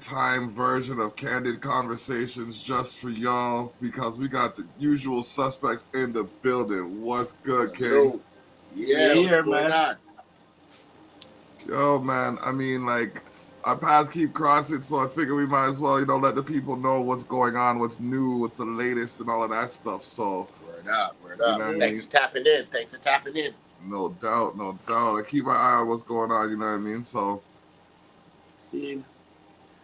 Time version of Candid Conversations just for y'all because we got the usual suspects in the building. What's good, Kings? Salute. Yeah, what's going on? Yo, man, I mean, like, our paths keep crossing, so I figure we might as well, let the people know what's going on, what's new, what's the latest, and all of that stuff. So, Word up, word you up. know what I Thanks mean? for tapping in. Thanks for tapping in. No doubt, no doubt. I keep my eye on what's going on, you know what I mean? So, See,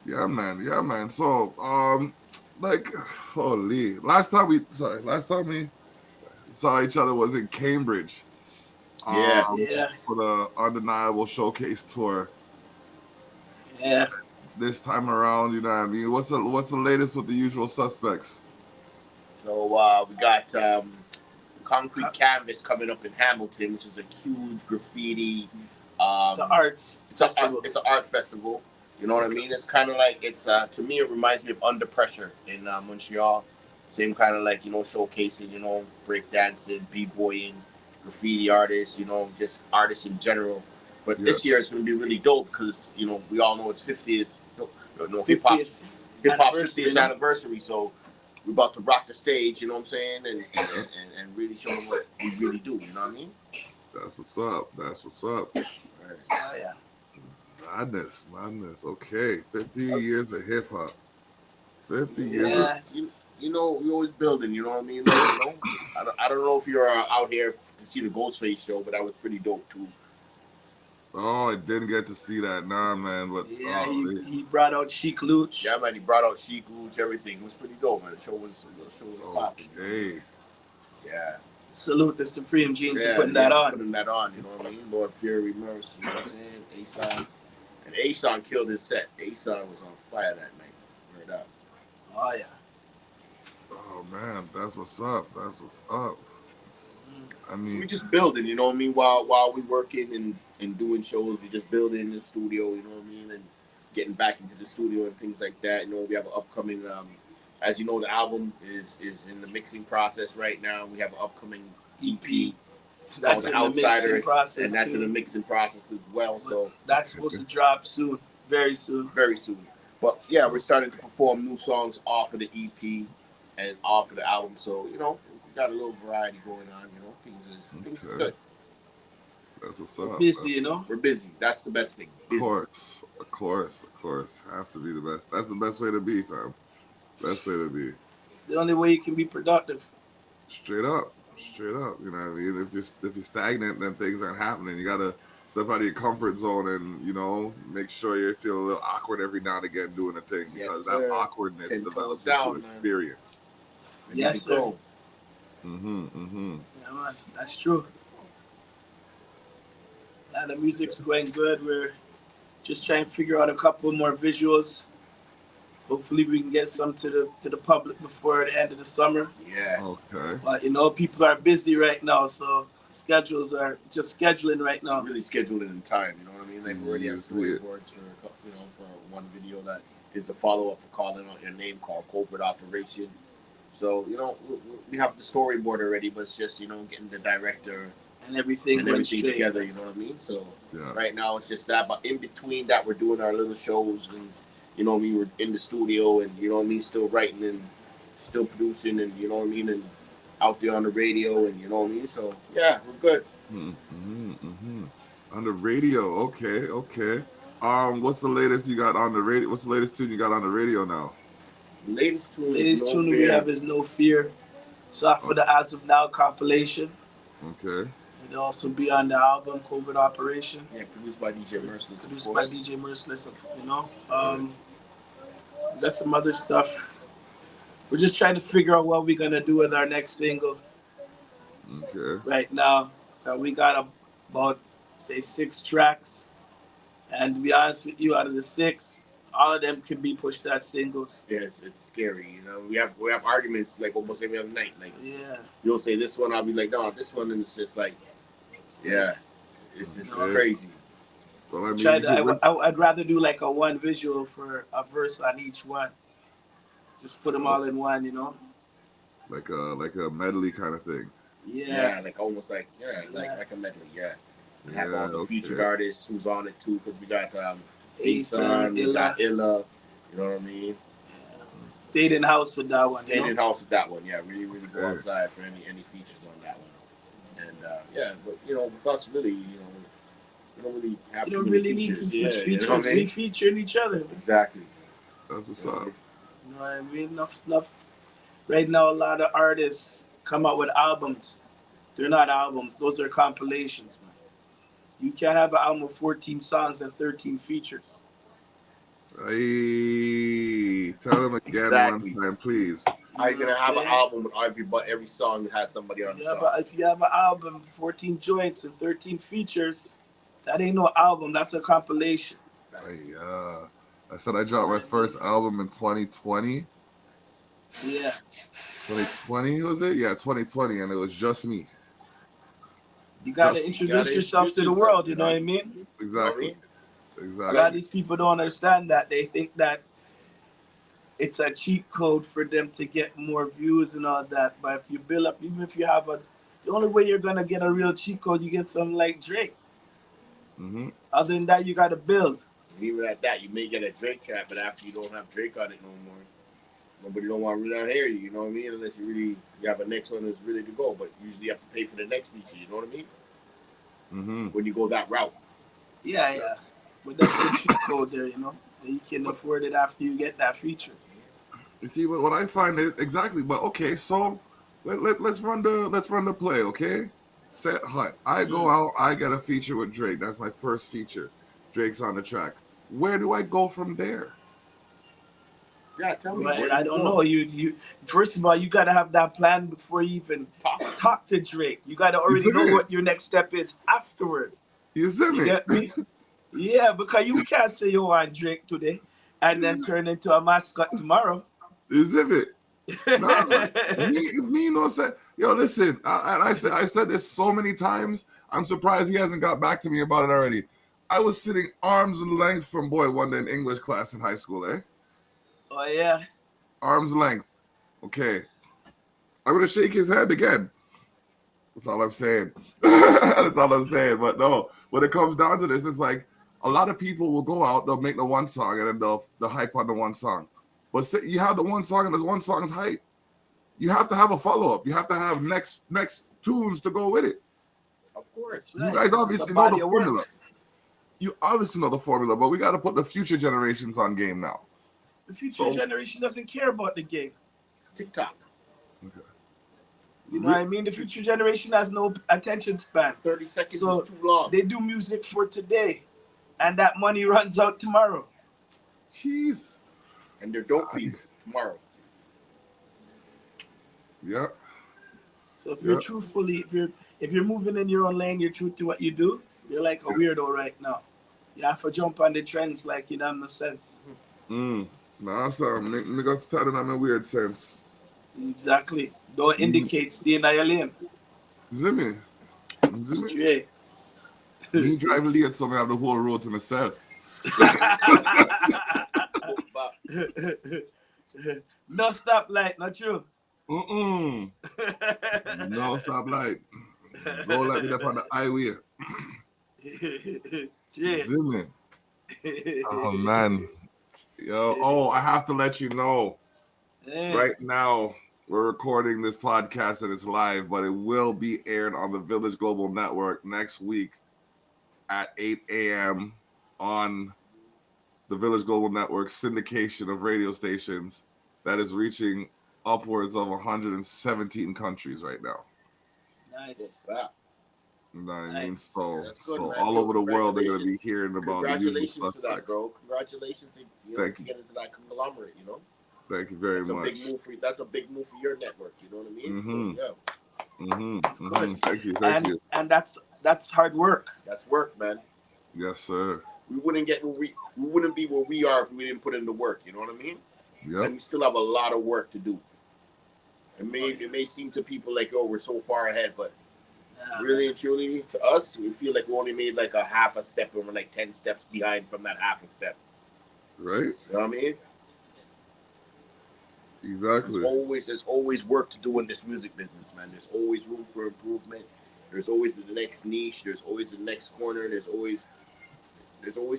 yeah, man, yeah, man. So, like, holy, last time we saw each other was in Cambridge. Yeah. yeah, For the Undeniable Showcase tour. yeah. This time around, you know what I mean? What's the latest with the Usual Suspectz? So we got Concrete Canvas coming up in Hamilton, which is a huge graffiti. It's an arts festival. It's an art festival. You know what I mean? It's kind of like to me it reminds me of Under Pressure in Montreal. Same kind of like showcasing breakdancing, b-boying, graffiti artists, just artists in general. But this year it's going to be really dope because we all know it's 50th, hip hop's 50th anniversary. So we're about to rock the stage, you know what I'm saying, and really show them what we really do. You know what I mean? That's what's up. That's what's up. Right. Oh yeah. Madness. Okay, 50 years of hip hop. 50 years. Yes. We always building. You know what I mean? Like, I don't know if you're out here to see the Ghostface show, but that was pretty dope too. Oh, I didn't get to see that. Nah, man. But yeah, he brought out Chic Luch. Yeah, man. He brought out Chic Luch. Everything it was pretty dope, man. The show was popping. Okay. Yeah. Salute the Supreme Jeans for putting that on. Putting that on, you know what I mean? Lord Fury, Merce, you know what I'm saying? Ason. And Ason killed his set. Ason was on fire that night. Word up. Oh yeah. Oh man, that's what's up. That's what's up. I mean, we just building, you know what I mean? While we working and doing shows, we just building in the studio, you know what I mean? And getting back into the studio and things like that. You know, we have an upcoming as you know, the album is in the mixing process right now. We have an upcoming EP. That's in the mixing process, and that's in the mixing process as well. So that's supposed to drop soon, very soon. Very soon. But yeah, we're starting to perform new songs off of the EP and off of the album. So we got a little variety going on. Things is good. That's what's up. We're busy, We're busy. That's the best thing. Busy. Of course. Have to be the best. That's the best way to be, fam. Best way to be. It's the only way you can be productive. Straight up. You know what I mean? If you're stagnant, then things aren't happening. You gotta step out of your comfort zone and make sure you feel a little awkward every now and again doing a thing because that awkwardness develops into experience. Yes, sir. Yeah, man, that's true. Yeah, the music's going good. We're just trying to figure out a couple more visuals. Hopefully we can get some to the public before the end of the summer. Yeah. Okay. But people are busy right now, so schedules are just scheduling right now. It's really scheduled in time, you know what I mean? Like we already have storyboards for one video that is the follow up for calling out your name called Covert Operation. So, we have the storyboard already, but it's just, getting the director and everything together, you know what I mean? So right now it's just that, but in between that we're doing our little shows and you know what I mean, we're in the studio and you know what I mean, still writing and still producing and you know what I mean, and out there on the radio and you know what I mean. So yeah, we're good. On the radio, okay. What's the latest you got on the radio? What's the latest tune you got on the radio now? The latest tune we have is No Fear. It's off for the As of Now compilation. Okay. It'll also be on the album Covert Operation. Yeah, produced by DJ Merciless. We got some other stuff. We're just trying to figure out what we're gonna do with our next single. Okay. Right now, we got about 6 tracks, and to be honest with you, out of the 6, all of them can be pushed as singles. Yeah, it's scary. We have arguments like almost every other night. Like you'll say this one, I'll be like, no, this one, and it's just like, yeah, it's crazy. Well, I mean, I'd rather do like a one visual for a verse on each one. Just put them all in one, Like a medley kind of thing. Yeah, like almost like a medley. Yeah, and have all the featured artists who's on it too, because we got Ason, we got Illa, You know what I mean? Stayed in house with that one. Stayed in house with that one. Yeah, really, really go outside for any features on that one. And yeah, but with us, really, we don't really have you don't really need too much features. You know we featuring each other. Exactly. That's what's up. You know what I mean? Enough. Right now, a lot of artists come out with albums. They're not albums; those are compilations, man. You can't have an album with 14 songs and 13 features. Hey, tell them again one time, please. How you gonna have an album with every song that has somebody on the song? If you have an album, 14 joints and 13 features, that ain't no album. That's a compilation. I said I dropped my first album in 2020. Yeah. 2020 was it? Yeah, 2020, and it was just me. You gotta introduce yourself to the world. You know what I mean? Exactly. A lot of these people don't understand that. They think that it's a cheat code for them to get more views and all that. But if you build up, even if you have the only way you're gonna get a real cheat code, you get something like Drake. Mm-hmm. Other than that, you gotta build. Even at that, you may get a Drake track, but after you don't have Drake on it no more, nobody don't want to really hear you. You know what I mean? Unless you have a next one that's ready to go. But usually you have to pay for the next feature. You know what I mean? Mm-hmm. When you go that route. Yeah. But that's the cheat code there, You can afford it after you get that feature. You see what I find is exactly. But okay, so let's run the play. Okay, set hut. I go out. I get a feature with Drake. That's my first feature. Drake's on the track. Where do I go from there? Yeah, tell me. Right, I don't know. You first of all, you gotta have that plan before you even talk to Drake. You gotta already know what your next step is afterward. You see me? You get me? Yeah, because you can't say you want Drake today and then turn into a mascot tomorrow. You see me? Nah, me no say. Yo, listen. I said this so many times. I'm surprised he hasn't got back to me about it already. I was sitting arm's length from one day in English class in high school, eh? Oh, yeah? Arm's length. Okay. I'm going to shake his hand again. That's all I'm saying. That's all I'm saying. But no, when it comes down to this, it's like a lot of people will go out, they'll make the one song, and then they'll hype on the one song. But you have the one song, and this one song's hype. You have to have a follow-up. You have to have next tunes to go with it. Of course. You guys obviously know the formula. You obviously know the formula, but we got to put the future generations on game now. The future generation doesn't care about the game. It's TikTok. Okay. You know what I mean? The future generation has no attention span. 30 seconds is too long. They do music for today, and that money runs out tomorrow. Jeez. And they're dope beats tomorrow. Yeah. So if you're if you're moving in your own lane, you're true to what you do, you're like a weirdo right now. You have to jump on the trends like you don't have no sense. Nah, son. Niggas telling I'm in weird sense. Exactly. Don't indicate stay in your lane. Zimmy. Straight. Me driving late, so I have the whole road to myself. No stoplight, not true. No stoplight. Go like it up on the highway. Straight. Zimmy. Oh man. Yo, I have to let you know. Hey. Right now, we're recording this podcast and it's live, but it will be aired on the Village Global Network next week at 8 a.m. on the Village Global Network syndication of radio stations that is reaching upwards of 117 countries right now. Nice. Wow. You know what I mean? So, good, so all over the world, they're going to be hearing about the Usual Suspectz. Congratulations to that, bro. Congratulations to get into that conglomerate, Thank you very much. That's a big move for your network. You know what I mean? Thank you. And that's hard work. That's work, man. Yes, sir. We wouldn't be where we are if we didn't put in the work. You know what I mean? Yep. And we still have a lot of work to do. It may seem to people like, we're so far ahead, but really and truly, to us, we feel like we only made like a half a step, and we're like 10 steps behind from that half a step. Right. You know what I mean? Exactly. There's always work to do in this music business, man. There's always room for improvement. There's always the next niche. There's always the next corner. There's always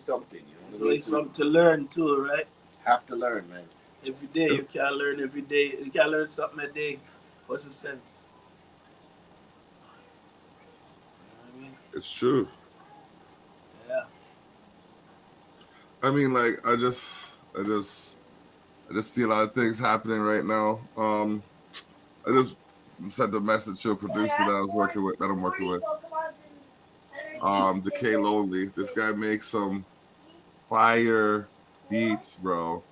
something. There's always something to learn too, right? Have to learn, man. Every day you can't learn. Every day you can't learn something a day. What's the sense? You know what I mean? It's true. Yeah. I mean, like, I just see a lot of things happening right now. I just sent a message to a producer that I was working with, that I'm working with. Decay Lonely. This guy makes some fire beats, bro.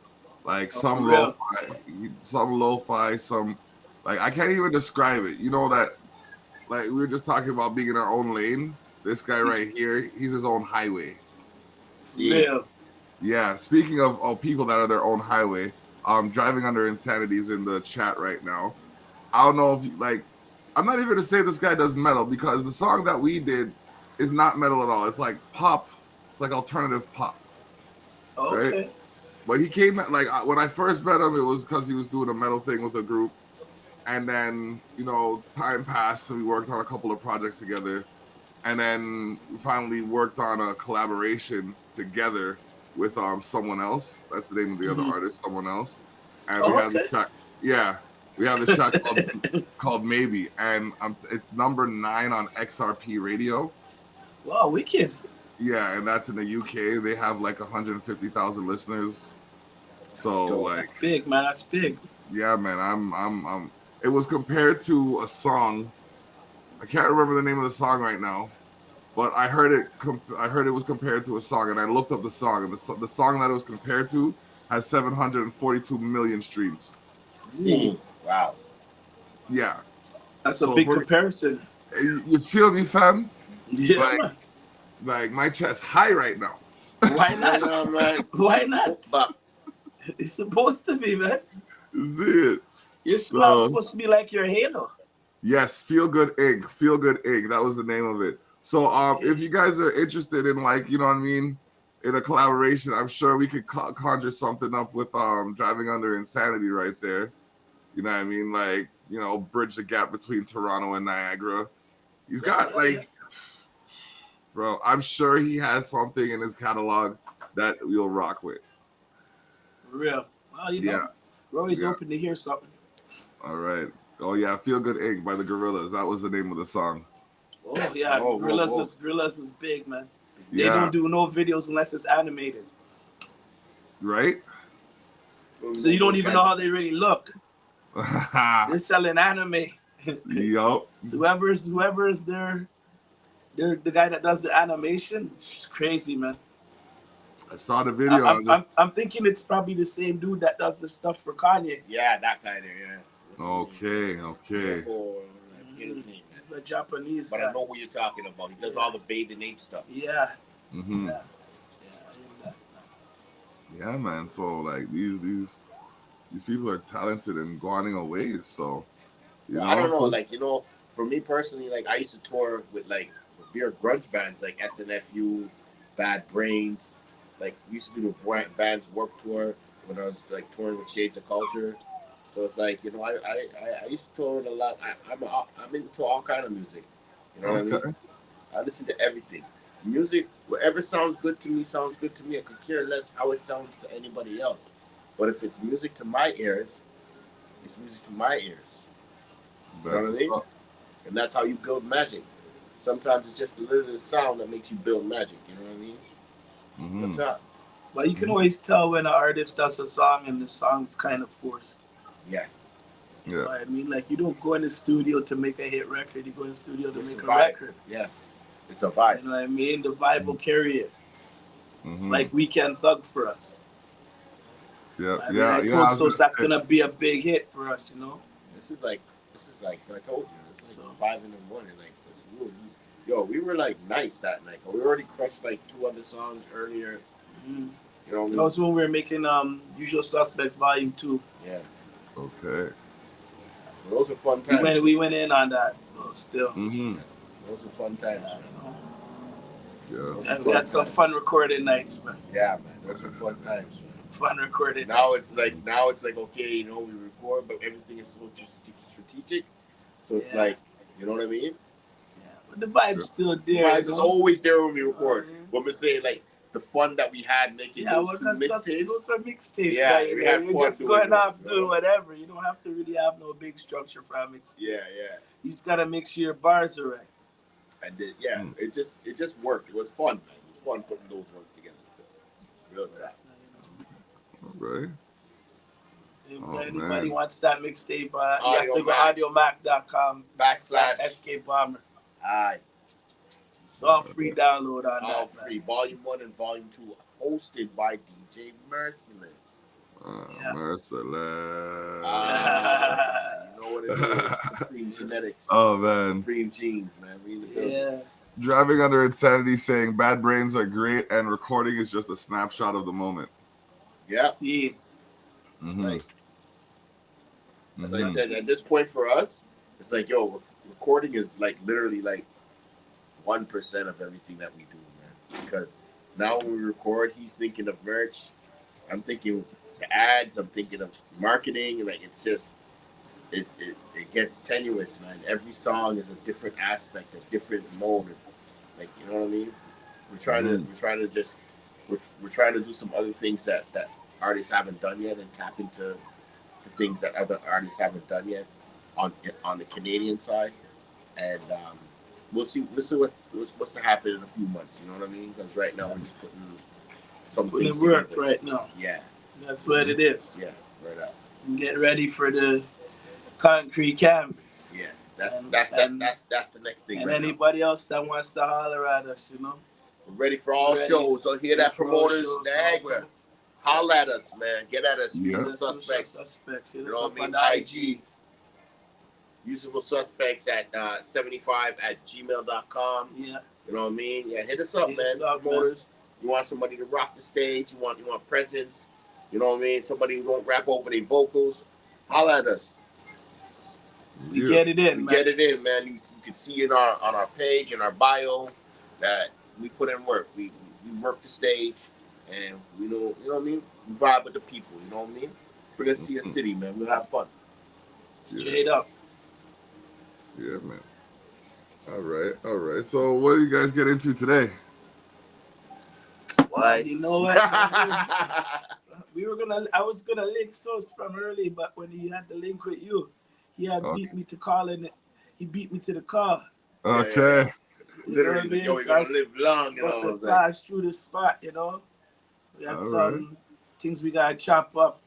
Like Oh, for real. some lo-fi, some like I can't even describe it. You know that like we were just talking about being in our own lane. This guy right here, he's his own highway. See? Real. Yeah. Speaking of people that are their own highway, driving under insanities in the chat right now. I don't know if you, like I'm not even gonna say this guy does metal because the song that we did is not metal at all. It's like pop. It's like alternative pop. Right? Okay. But he came at like when I first met him, it was because he was doing a metal thing with a group, and then time passed and we worked on a couple of projects together, and then we finally worked on a collaboration together with someone else. That's the name of the other artist, someone else, and we have the track. Yeah, we have this track called Maybe, and it's number 9 on XRP radio. Wow, wicked. Yeah, and that's in the UK. They have like 150,000 listeners. So that's big, man. That's big. Yeah, man. I'm. It was compared to a song. I can't remember the name of the song right now, but I heard it. I heard it was compared to a song, and I looked up the song, and the song that it was compared to has 742 million streams. See, wow. Yeah, that's a big comparison. You feel me, fam? Yeah. Like my chest high right now. Why not, man? Why not? It's supposed to be, man. See it. Your smell supposed to be like your halo. Yes, Feel Good Inc. Feel Good Inc. That was the name of it. So if you guys are interested in like, you know what I mean, in a collaboration, I'm sure we could conjure something up with Driving Under Insanity right there. You know what I mean? Like, bridge the gap between Toronto and Niagara. He's got bro, I'm sure he has something in his catalog that we'll rock with. For real. Well, we're always open to hear something. All right. Oh yeah, Feel Good Inc. by the Gorillas. That was the name of the song. Oh yeah, Gorillas is big, man. They don't do no videos unless it's animated. Right? So you don't even know how they really look. They're selling anime. Yup. So whoever's they're the guy that does the animation. It's crazy, man. I saw the video. I'm thinking it's probably the same dude that does the stuff for Kanye. Yeah, that guy there, yeah. Okay. The Japanese But guy. I know who you're talking about. He does all the bathing ape stuff. Yeah. Mm-hmm. Yeah, man. So like these people are talented and going away. So I don't know. Like for me personally, like I used to tour with like weird grunge bands like SNFU, Bad Brains. Like we used to do the Vans Warp Tour when I was like touring with Shades of Culture. So it's like I used to tour with a lot. I'm into all kind of music. You know what I mean? I listen to everything. Music, whatever sounds good to me, sounds good to me. I could care less how it sounds to anybody else. But if it's music to my ears, it's music to my ears. You know what I mean? And that's how you build magic. Sometimes it's just a little bit of sound that makes you build magic. You know what I mean? Mm-hmm. What's up? But you can always tell when an artist does a song and the song's kind of forced. Yeah. You know what I mean? Like you don't go in the studio to make a hit record. You go in the studio to make a record. Yeah. It's a vibe. You know what I mean? The vibe will carry it. Mm-hmm. It's like Weekend Thug for us. Yeah, I told Sos that's gonna be a big hit for us, you know. This is like I told you, it's like 5 in the morning. Like, we were like nice that night. But we already crushed like 2 other songs earlier. Mm-hmm. You know what I mean? That was when we were making Usual Suspectz Volume 2. Yeah. Okay. Well, those are fun times. We went in on that still. Mm-hmm. Those are fun times. Yeah. And we had some fun recording nights, man. Yeah, man. Those are fun times. Fun recording. Now it's like okay, we record, but everything is so strategic. So it's like, you know what I mean? Yeah, but the vibe's still there. The vibe's is always there when we record. What I'm saying, like the fun that we had making those two mixtapes. Those are mixtapes. Yeah, right? we had You're fun just going off those, doing whatever. You don't have to really have no big structure for a mixtape. Yeah. You just gotta make sure your bars are right. And then, it just worked. It was fun, man. It was fun putting those ones together. Still. Real time. All right. If anybody wants that mixtape, you have to go audiomac.com /SK Bomber. Alright. It's all free download on that. All free. Man. Volume 1 and Volume 2 hosted by DJ Merciless. Merciless. You know what it is. Supreme Genetics. Oh, man. Supreme Genes, man. We in the building. Yeah. Driving Under Insanity saying bad brains are great and recording is just a snapshot of the moment. Yeah. See. Like, as I said, at this point for us, it's like, recording is like literally like 1% of everything that we do, man. Because now when we record, he's thinking of merch. I'm thinking the ads. I'm thinking of marketing. Like, it's just, it gets tenuous, man. Every song is a different aspect, a different mode. Like, you know what I mean? We're trying to do some other things that artists haven't done yet, and tap into the things that other artists haven't done yet on the Canadian side. And we'll see what's to happen in a few months. You know what I mean? Because right now we're just putting some things work together. right now. Yeah, that's what it is. Yeah, right out. And get ready for the concrete canvas. Yeah, that's the next thing. And right anybody now. Else that wants to holler at us, you know, we're ready for all shows. So hear that, promoters? Dagger. Holla at us, man. Get at us. Usual Suspectz. You know what I mean? IG. Usual Suspectz at 75@gmail.com. Yeah. You know what I mean? Yeah, hit us up, man. Promoters. You want somebody to rock the stage. You want presence. You know what I mean? Somebody who don't rap over their vocals. Holla at us. We get it in, man. Get it in, man. You can see it on our page, in our bio, that we put in work. We work the stage. And we know, you know what I mean? We vibe with the people, you know what I mean? Bring us to your city, man. We'll have fun. Straight up. Yeah, man. All right. So what do you guys get into today? Well, you know what? I was gonna link Sos from early, but when he had the link with you, he had beat me to calling it. He beat me to the car. Okay. Yeah. Literally, we're gonna live long, you know. But pass through the spot, you know. We had some things we gotta chop up.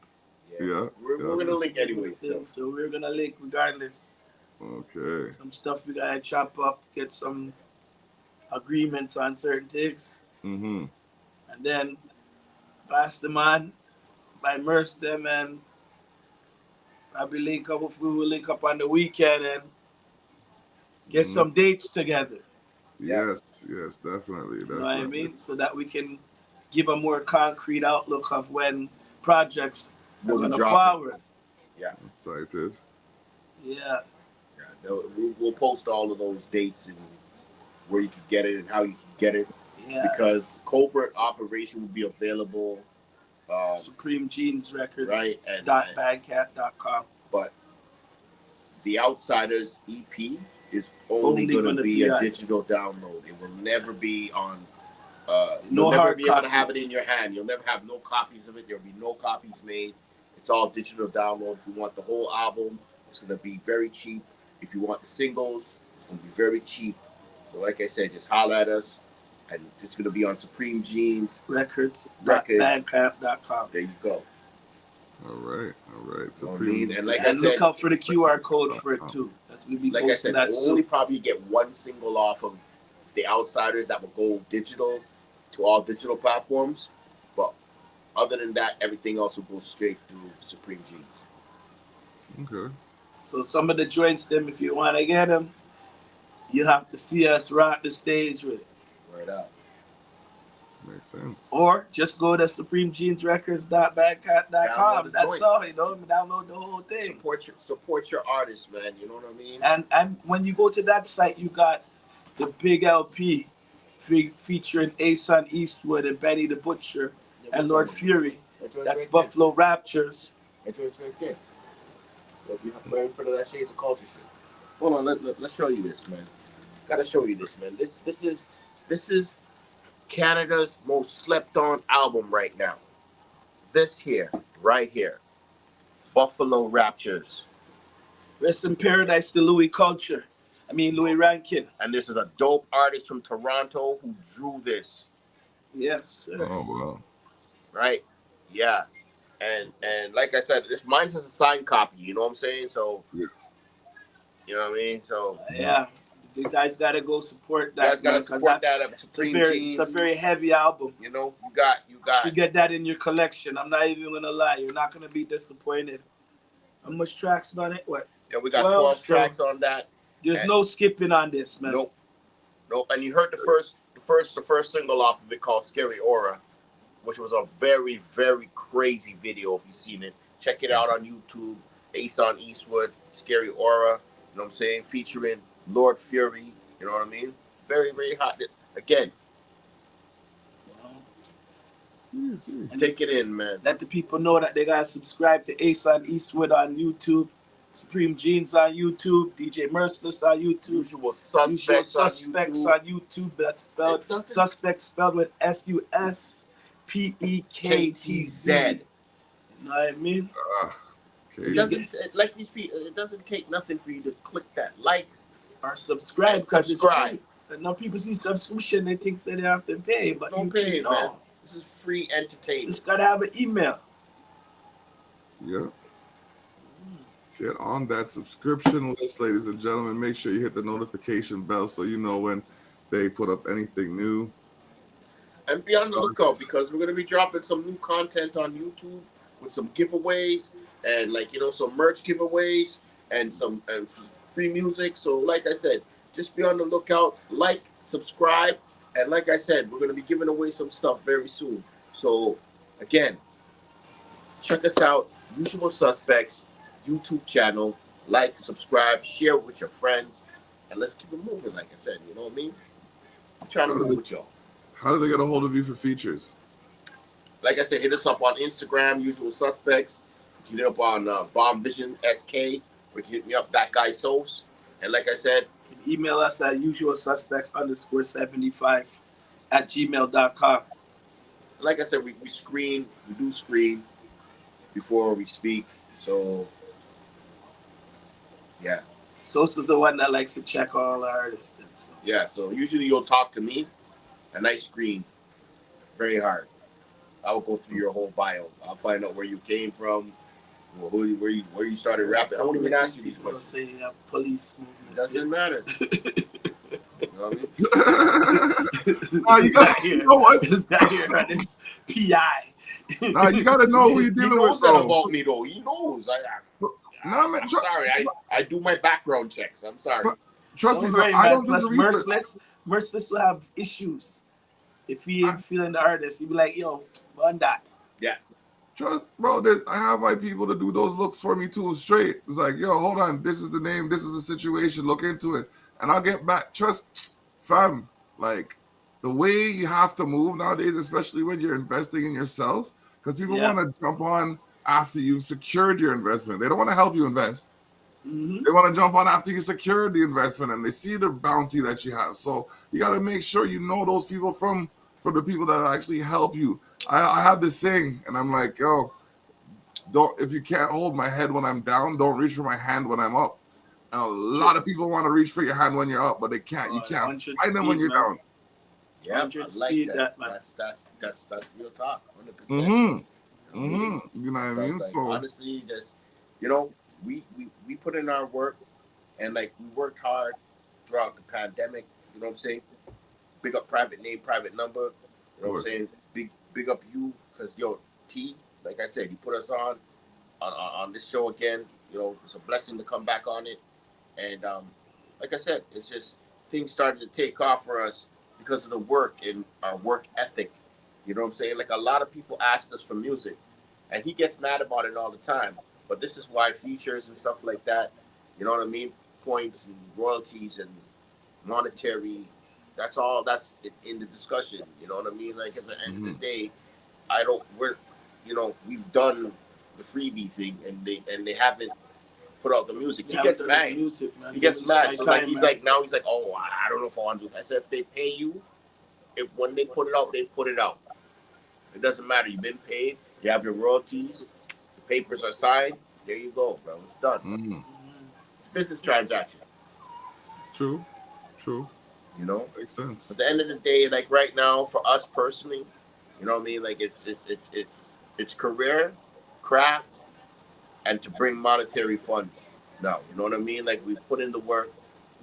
Yeah. We're gonna link anyway. So we're gonna link regardless. Okay. Some stuff we gotta chop up, get some agreements on certain things. Mm-hmm. And then pass them on, immerse them, and probably link up. If we will link up on the weekend and get some dates together. Yes, definitely. You know what I mean? So that we can give a more concrete outlook of when projects are going to forward. Yeah. Excited. Yeah. We'll post all of those dates and where you can get it and how you can get it. Yeah. Because covert operation will be available. Supreme Genes Records. Right. .bandcamp.com. But the Outsiders EP is only going to be a digital download. It will never be on. You'll never be able to have it in your hand. You'll never have no copies of it. There'll be no copies made. It's all digital download. If you want the whole album, it's going to be very cheap. If you want the singles, it's going to be very cheap. So like I said, just holler at us. And it's going to be on Supreme Genes Records. Bandcamp.com. There you go. All right. Supreme. And like I said, look out for the QR code for it too. That's we be like I said, we'll only probably get one single off of the Outsiders that will go digital to all digital platforms. But other than that, everything else will go straight through Supreme Genes. Okay. So some of the joints, them, if you want to get them, you have to see us rock the stage with it. Right out. Makes sense. Or just go to supremegenesrecords.bandcamp.com. That's all, you know. Download the whole thing. Support your artists, man. You know what I mean? And when you go to that site, you got the big LP featuring Ason Eastwood and Benny the Butcher and Lord Fury. That's Buffalo Raptures. That's right there. So if you have in front of that Shades of Culture shit. Hold on, let's show you this, man. Gotta show you this, man. This is Canada's most slept on album right now. This here, right here. Buffalo Raptures. Rest in paradise to Louis Culture. Louis Rankin. And this is a dope artist from Toronto who drew this. Yes, sir. Oh, wow. Right? Yeah. And like I said, mine's is a signed copy, you know what I'm saying? So, yeah. You know what I mean? So yeah. You guys gotta go support that. You guys gotta support that. It's a very heavy album. You know, you got. You should get that in your collection. I'm not even gonna lie. You're not gonna be disappointed. How much tracks on it? What? Yeah, we got 12 tracks on that. There's no skipping on this, man. Nope. And you heard the first single off of it called "Scary Aura," which was a very, very crazy video. If you've seen it, check it out on YouTube. Ace on Eastwood, "Scary Aura." You know what I'm saying? Featuring Lord Fury. You know what I mean? Very, very hot. Again. Take it in, man. Let the people know that they gotta subscribe to Ace on Eastwood on YouTube, Supreme Jeans on YouTube, DJ Merciless on YouTube, Usual Suspectz on YouTube. That's spelled Suspectz spelled with SUSPEKTZ. You know what I mean? It doesn't like these people. It doesn't take nothing for you to click that like or subscribe. Subscribe. Now people see subscription, they think that they have to pay, but don't pay, man. This is free entertainment. Just gotta have an email. Yeah. Get on that subscription list, ladies and gentlemen. Make sure you hit the notification bell so you know when they put up anything new. And be on the lookout because we're gonna be dropping some new content on YouTube with some giveaways and some merch giveaways and some free music. So like I said, just be on the lookout, subscribe. And like I said, we're going to be giving away some stuff very soon. So, again, check us out. Usual Suspectz YouTube channel. Like, subscribe, share with your friends. And let's keep it moving, like I said. You know what I mean? I'm trying to move with y'all. How do they get a hold of you for features? Like I said, hit us up on Instagram, Usual Suspectz. Hit it up on Bomb Vision SK. Or hit me up, That Guy Sauce. And like I said, email us at usualsuspects_75@gmail.com. Like I said, we do screen before we speak. So, yeah. Sosa's the one that likes to check all our artists. So. Yeah, so usually you'll talk to me, and I screen very hard. I'll go through your whole bio. I'll find out where you came from, where you started rapping. I won't even ask you these questions. Say you have police movement. Doesn't matter. You know what I mean? You know what? This guy here on his PI. Now you gotta know who you're dealing with. He knows that about me, though. He knows. I'm sorry. I do my background checks. I'm sorry. Trust me, I don't do the research. Merciless will have issues. If he ain't feeling the artist, he'd be like, yo, run that. Yeah. Trust, bro, I have my people to do those looks for me too straight. It's like, yo, hold on. This is the name. This is the situation. Look into it. And I'll get back. Trust, fam, like the way you have to move nowadays, especially when you're investing in yourself, because people want to jump on after you've secured your investment. They don't want to help you invest. Mm-hmm. They want to jump on after you secured the investment and they see the bounty that you have. So you got to make sure you know those people from the people that actually help you. I have this saying, and I'm like, yo, if you can't hold my head when I'm down, don't reach for my hand when I'm up. And a lot of people want to reach for your hand when you're up, but they can't. You can't find them when you're down. Yeah, I like that. That's real talk, 100%. Mm-hmm. Mm-hmm. You know what I mean? So honestly, just we put in our work, and we worked hard throughout the pandemic. You know what I'm saying? Big up Private Name, Private Number. You know what I'm saying? Big up you, because T, like I said, he put us on this show again. You know, it's a blessing to come back on it. And like I said, it's just things started to take off for us because of the work and our work ethic. You know what I'm saying? Like a lot of people asked us for music, and he gets mad about it all the time. But this is why features and stuff like that, you know what I mean? Points and royalties and monetary. That's in the discussion. You know what I mean? Like at the end of the day, we've done the freebie thing, and they haven't put out the music. He gets mad. He gets mad. So he's like, oh, I don't know if I want to do that. I said, if they pay you, if when they put it out, they put it out. It doesn't matter. You've been paid. You have your royalties. The papers are signed. There you go, bro. It's done. It's a business transaction. True. You know. Makes sense. At the end of the day, like right now, for us personally, you know what I mean. Like it's career, craft, and to bring monetary funds. Now, you know what I mean. Like we've put in the work.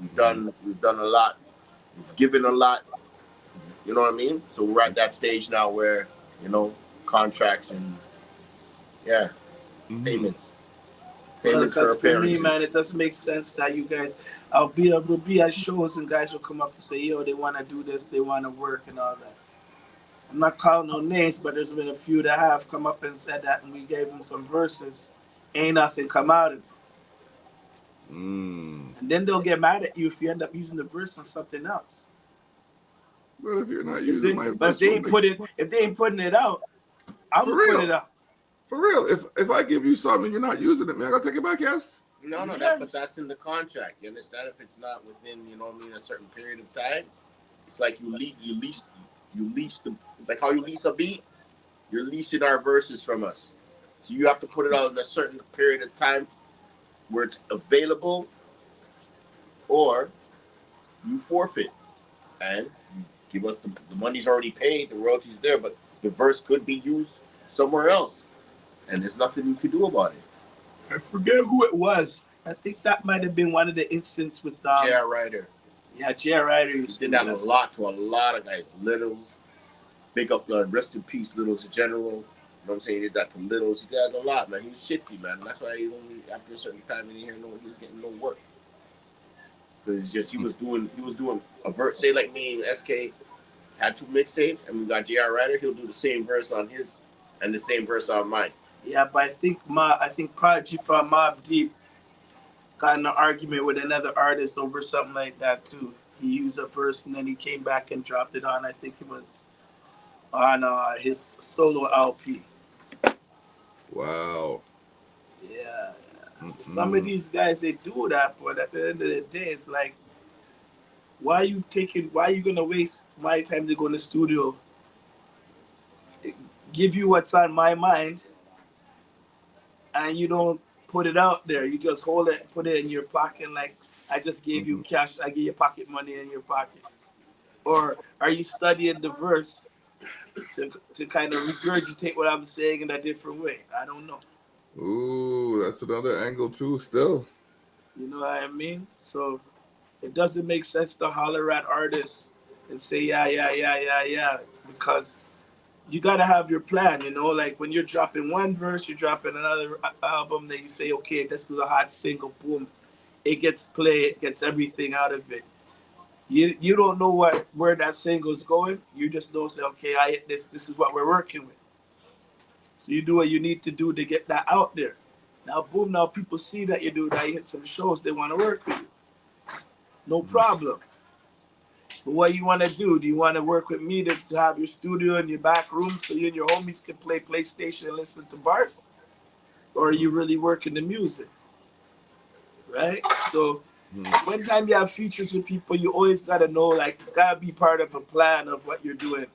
We've done a lot. We've given a lot. You know what I mean? So we're at that stage now where, you know, contracts and payments. Because for me, man, it doesn't make sense that you guys, I'll be at shows and guys will come up to say, yo, they want to do this, they want to work and all that. I'm not calling no names, but there's been a few that have come up and said that, and we gave them some verses. Ain't nothing come out of it. And then they'll get mad at you if you end up using the verse on something else. But if you're not using my but if they ain't putting it out, I'm gonna put it out. For real. If I give you something and you're not using it, man, I gotta take it back, yes? No, but that's in the contract. You understand? If it's not within, you know what I mean, a certain period of time, it's like you lease the, like how you lease a beat, you're leasing our verses from us. So you have to put it out in a certain period of time where it's available, or you forfeit and you give us the money's already paid, the royalties there, but the verse could be used somewhere else, and there's nothing you can do about it. I forget who it was. I think that might have been one of the instances with J.R. Ryder. Yeah, J.R. Ryder. He did that a lot to a lot of guys. Littles, big up, rest in peace, Littles in general. You know what I'm saying? He did that to Littles. He did that a lot, man. He was shifty, man. That's why he only, after a certain time, he was getting no work. Because just he was doing a verse. Say like me and SK had 2 mixtapes, and we got J.R. Ryder. He'll do the same verse on his and the same verse on mine. Yeah, but I think Prodigy from Mobb Deep got in an argument with another artist over something like that too. He used a verse and then he came back and dropped it on. I think it was on his solo LP. Wow. Yeah. So some of these guys, they do that, but at the end of the day, it's like, why are you gonna waste my time to go in the studio, give you what's on my mind, and you don't put it out there? You just hold it, put it in your pocket, like I just gave you cash, I give you pocket money in your pocket. Or are you studying the verse to kind of regurgitate what I'm saying in a different way? I don't know. Ooh, that's another angle too, still. You know what I mean? So it doesn't make sense to holler at artists and say, yeah, because you got to have your plan, you know? Like when you're dropping one verse, you're dropping another album, then you say, okay, this is a hot single, boom. It gets played, it gets everything out of it. You don't know where that single's going. You just know, say, okay, I hit this is what we're working with. So you do what you need to do to get that out there. Now, boom, now people see that you do that, you hit some shows, they want to work with you. No problem. But what you want to do? Do you want to work with me to have your studio in your back room so you and your homies can play PlayStation and listen to bars? Or are you really working the music? Right? So when time you have features with people, you always got to know, like, it's got to be part of a plan of what you're doing.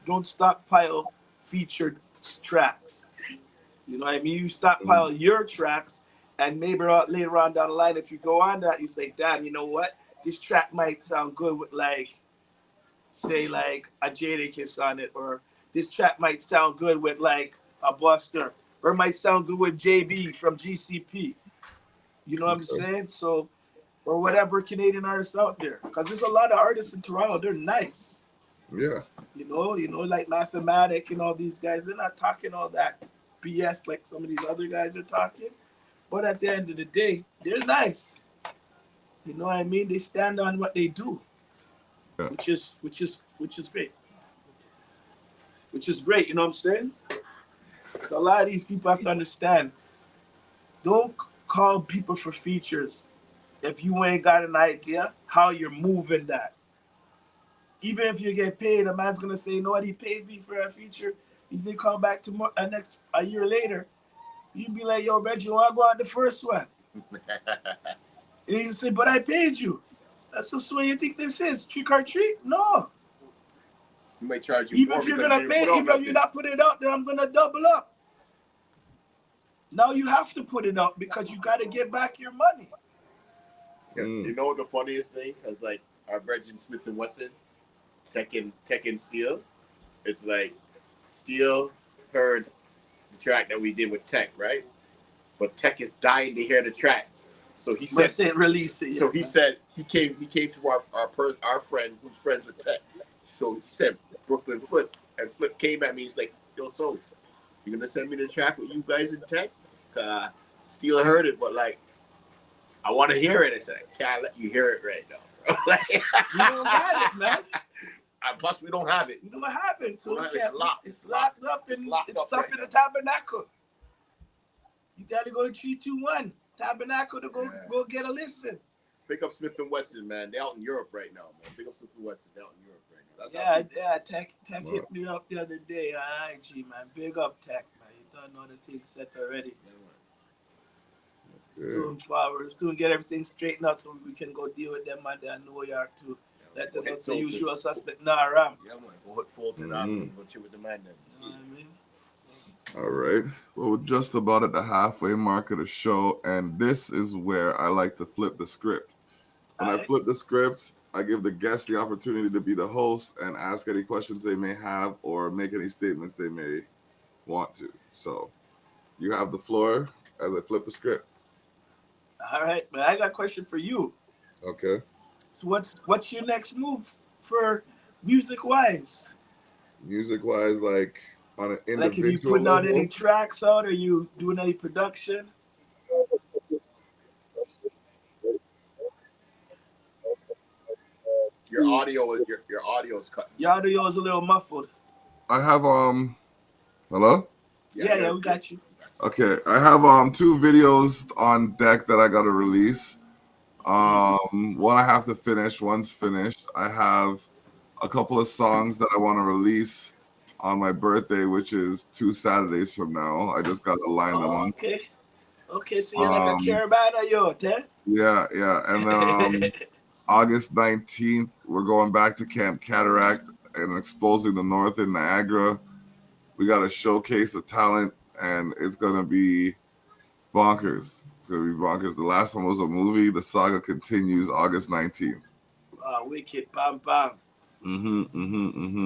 Don't stockpile featured tracks. You know what I mean? You stockpile your tracks, and maybe later on down the line, if you go on that, you say, damn, you know what? This track might sound good with, like, say, like, a Jadakiss on it, or this track might sound good with, like, a Buster, or it might sound good with JB from GCP. You know what I'm saying? So, or whatever Canadian artists out there. Because there's a lot of artists in Toronto. They're nice. Yeah. You know, like Mathematic and all these guys. They're not talking all that BS like some of these other guys are talking. But at the end of the day, they're nice. You know what I mean? They stand on what they do. Yeah. Which is great. Which is great, you know what I'm saying? So a lot of these people have to understand. Don't call people for features if you ain't got an idea how you're moving that. Even if you get paid, a man's gonna say, you know what, he paid me for a feature. He's gonna come back to a year later. You'd be like, yo, Reggie, I go on the first one. And he'd say, but I paid you. That's so what you think this is? Trick or treat? No. You might charge you Even more if you're because gonna you pay, didn't put out even if nothing. you're not putting it out, then I'm gonna double up. Now you have to put it out because you got to get back your money. Yeah. You know what the funniest thing? Because like our brethren Smith and Wesson, Tech and Steel, it's like Steel heard the track that we did with Tech, right? But Tech is dying to hear the track. So he said, release it. So he said he came to our friend who's friends with Tech. So he said Brooklyn Flip, and Flip came at me. He's like, "Yo, so you gonna send me the track with you guys in Tech? Steel heard it, but like I want to hear it." I said, "I can't let you hear it right now, bro." Like, you don't got it, man. Plus, we don't have it. You don't have it, so it's locked. It's locked up, and it's up in the tabernacle. You got to go 3-2-1 tabernacle to go get a listen. Pick up Smith and Wesson, man. They're out in Europe right now, man. Pick up Smith and Wesson. They're out in Europe right now. Yeah. Tech hit me up the other day on IG, man. Big up Tech, man. You don't know the thing set already. Yeah. Soon get everything straightened out so we can go deal with them man there in New York too. Let them know the usual suspect now around. Yeah, man. Go hit Fulton up and go chill with the man then. You know what I mean? All right. Well, we're just about at the halfway mark of the show, and this is where I like to flip the script. When I flip the script, I give the guests the opportunity to be the host and ask any questions they may have or make any statements they may want to. So you have the floor as I flip the script. All right, man. I got a question for you. Okay. So what's your next move for music-wise? Music-wise, like on an individual like, are you putting out any tracks out? Are you doing any production? Your audio is cut. Your audio is a little muffled. I have hello? Yeah, we got you. Okay, I have 2 videos on deck that I gotta release. One I have to finish, one's finished. I have a couple of songs that I want to release on my birthday, which is 2 Saturdays from now. I just gotta line them up. Okay, so you're like a caravana yacht, eh? Yeah, and then August 19th, we're going back to Camp Cataract and exposing the North in Niagara. We got to showcase the talent, and it's going to be bonkers. It's going to be bonkers. The last one was a movie. The saga continues August 19th. Oh, wicked, bam.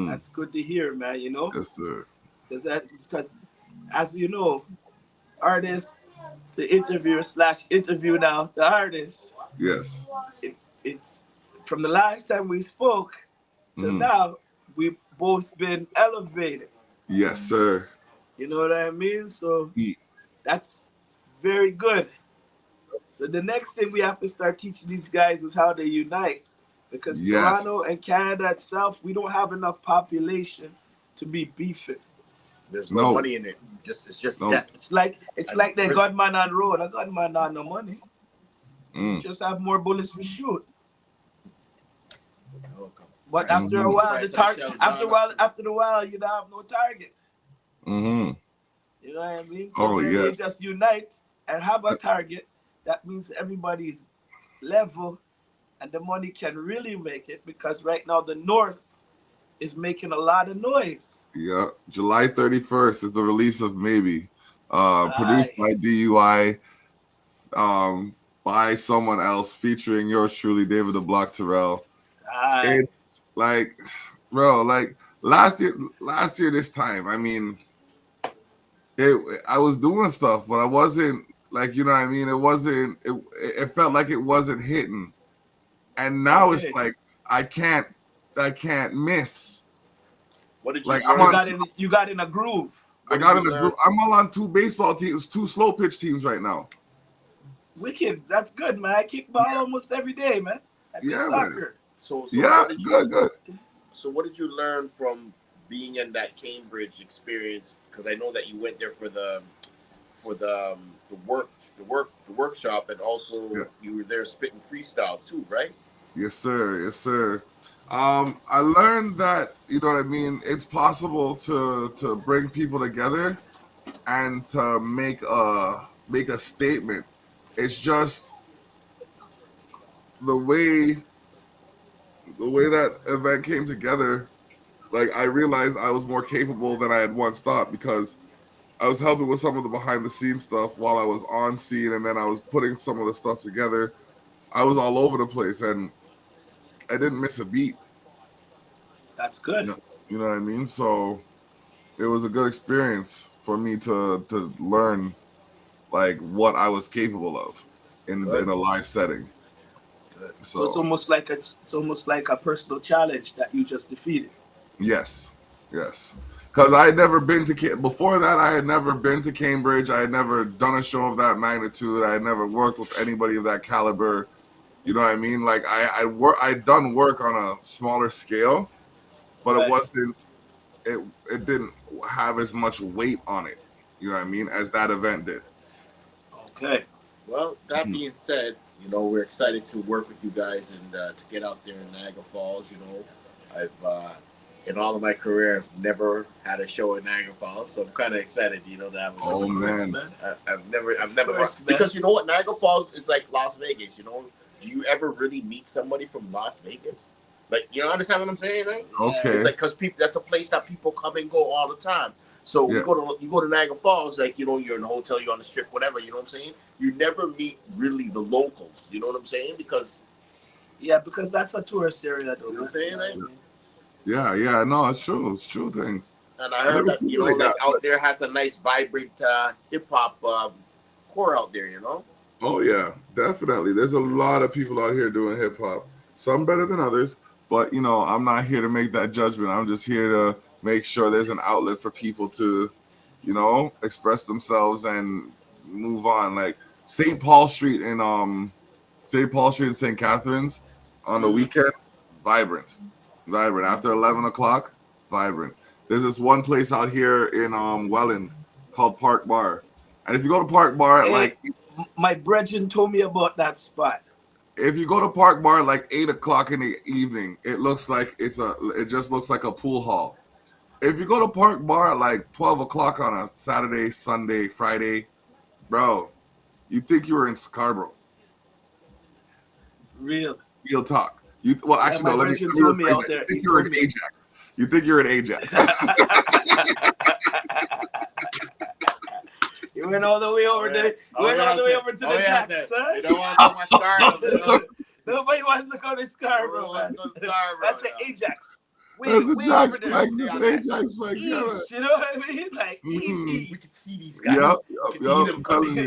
That's good to hear, man, you know? Yes, sir. Because, as you know, artists, the interview now, the artist. Yes. It's from the last time we spoke to now, we've both been elevated. Yes, sir. You know what I mean? So that's very good. So the next thing we have to start teaching these guys is how to unite. Because Toronto and Canada itself, we don't have enough population to be beefing. There's no money in it. It's just death. It's like the gunman on road. A gunman on no money. Just have more bullets to shoot. But after a while, after the while, you don't have no target. You know what I mean? So they just unite and have a target. That means everybody's level, and the money can really make it, because right now the North is making a lot of noise. Yeah, July 31st is the release of Maybe, produced by DUI, by someone else, featuring yours truly, David the Block Terrell. It's like, bro, like last year this time, I mean, I was doing stuff, but I wasn't, like, you know what I mean? It felt like it wasn't hitting. And now it's like, I can't miss. What did you like? You got in a groove. I got in a groove. I'm all on 2 baseball teams, 2 slow pitch teams right now. Wicked. That's good, man. I kick ball almost every day, man. I play soccer. Man. So good. So what did you learn from being in that Cambridge experience? Because I know that you went there for the workshop, and also you were there spitting freestyles too, right? Yes, sir. I learned that, you know what I mean, it's possible to bring people together and to make a statement. It's just the way that event came together like I realized I was more capable than I had once thought because I was helping with some of the behind the scenes stuff while I was on scene, and then I was putting some of the stuff together. I was all over the place, and I didn't miss a beat. That's good. You know what I mean? So it was a good experience for me to learn like what I was capable of in a live setting. Good. So it's almost like a personal challenge that you just defeated. Yes, because I had never been to before that. I had never been to Cambridge. I had never done a show of that magnitude. I had never worked with anybody of that caliber. You know what I mean? Like I'd done work on a smaller scale, but it wasn't. It didn't have as much weight on it. You know what I mean? As that event did. Okay. Well, that being said, we're excited to work with you guys and to get out there in Niagara Falls. I've in all of my career, I've never had a show in Niagara Falls, so I'm kind of excited. That was man. I've never because you know what, Niagara Falls is like Las Vegas. Do you ever really meet somebody from Las Vegas? Like, you understand what I'm saying? Right? Okay. It's like because that's a place that people come and go all the time. So you go to Niagara Falls, like you're in a hotel, you're on the strip, whatever. You know what I'm saying? You never meet really the locals. You know what I'm saying? Because that's a tourist area, though. You know what I'm saying? Yeah. No, it's true. It's true things. And I heard that out there has a nice, vibrant hip hop core out there. Oh yeah, definitely. There's a lot of people out here doing hip hop. Some better than others, but I'm not here to make that judgment. I'm just here to make sure there's an outlet for people to, express themselves and move on. Like St. Paul Street in St. Catharines on the weekend, vibrant. After 11 o'clock, vibrant. There's this one place out here in Welland called Park Bar, and if you go to Park Bar at my brethren told me about that spot. If you go to Park Bar at like 8 o'clock in the evening, it just looks like a pool hall. If you go to Park Bar at like 12 o'clock on a Saturday, Sunday, Friday, bro, you think you were in Scarborough. Real talk. Let me rephrase that. You think you're in Ajax. You think you're in Ajax. You went all the way over there. You went all the way over to the Jacks, son. You don't want to go to Scarborough. Nobody wants to go to Scarborough, man. That's an Ajax. Way over there. Ajax flag. East, you know what I mean? Like easy. We can see these guys. Yep. See them coming.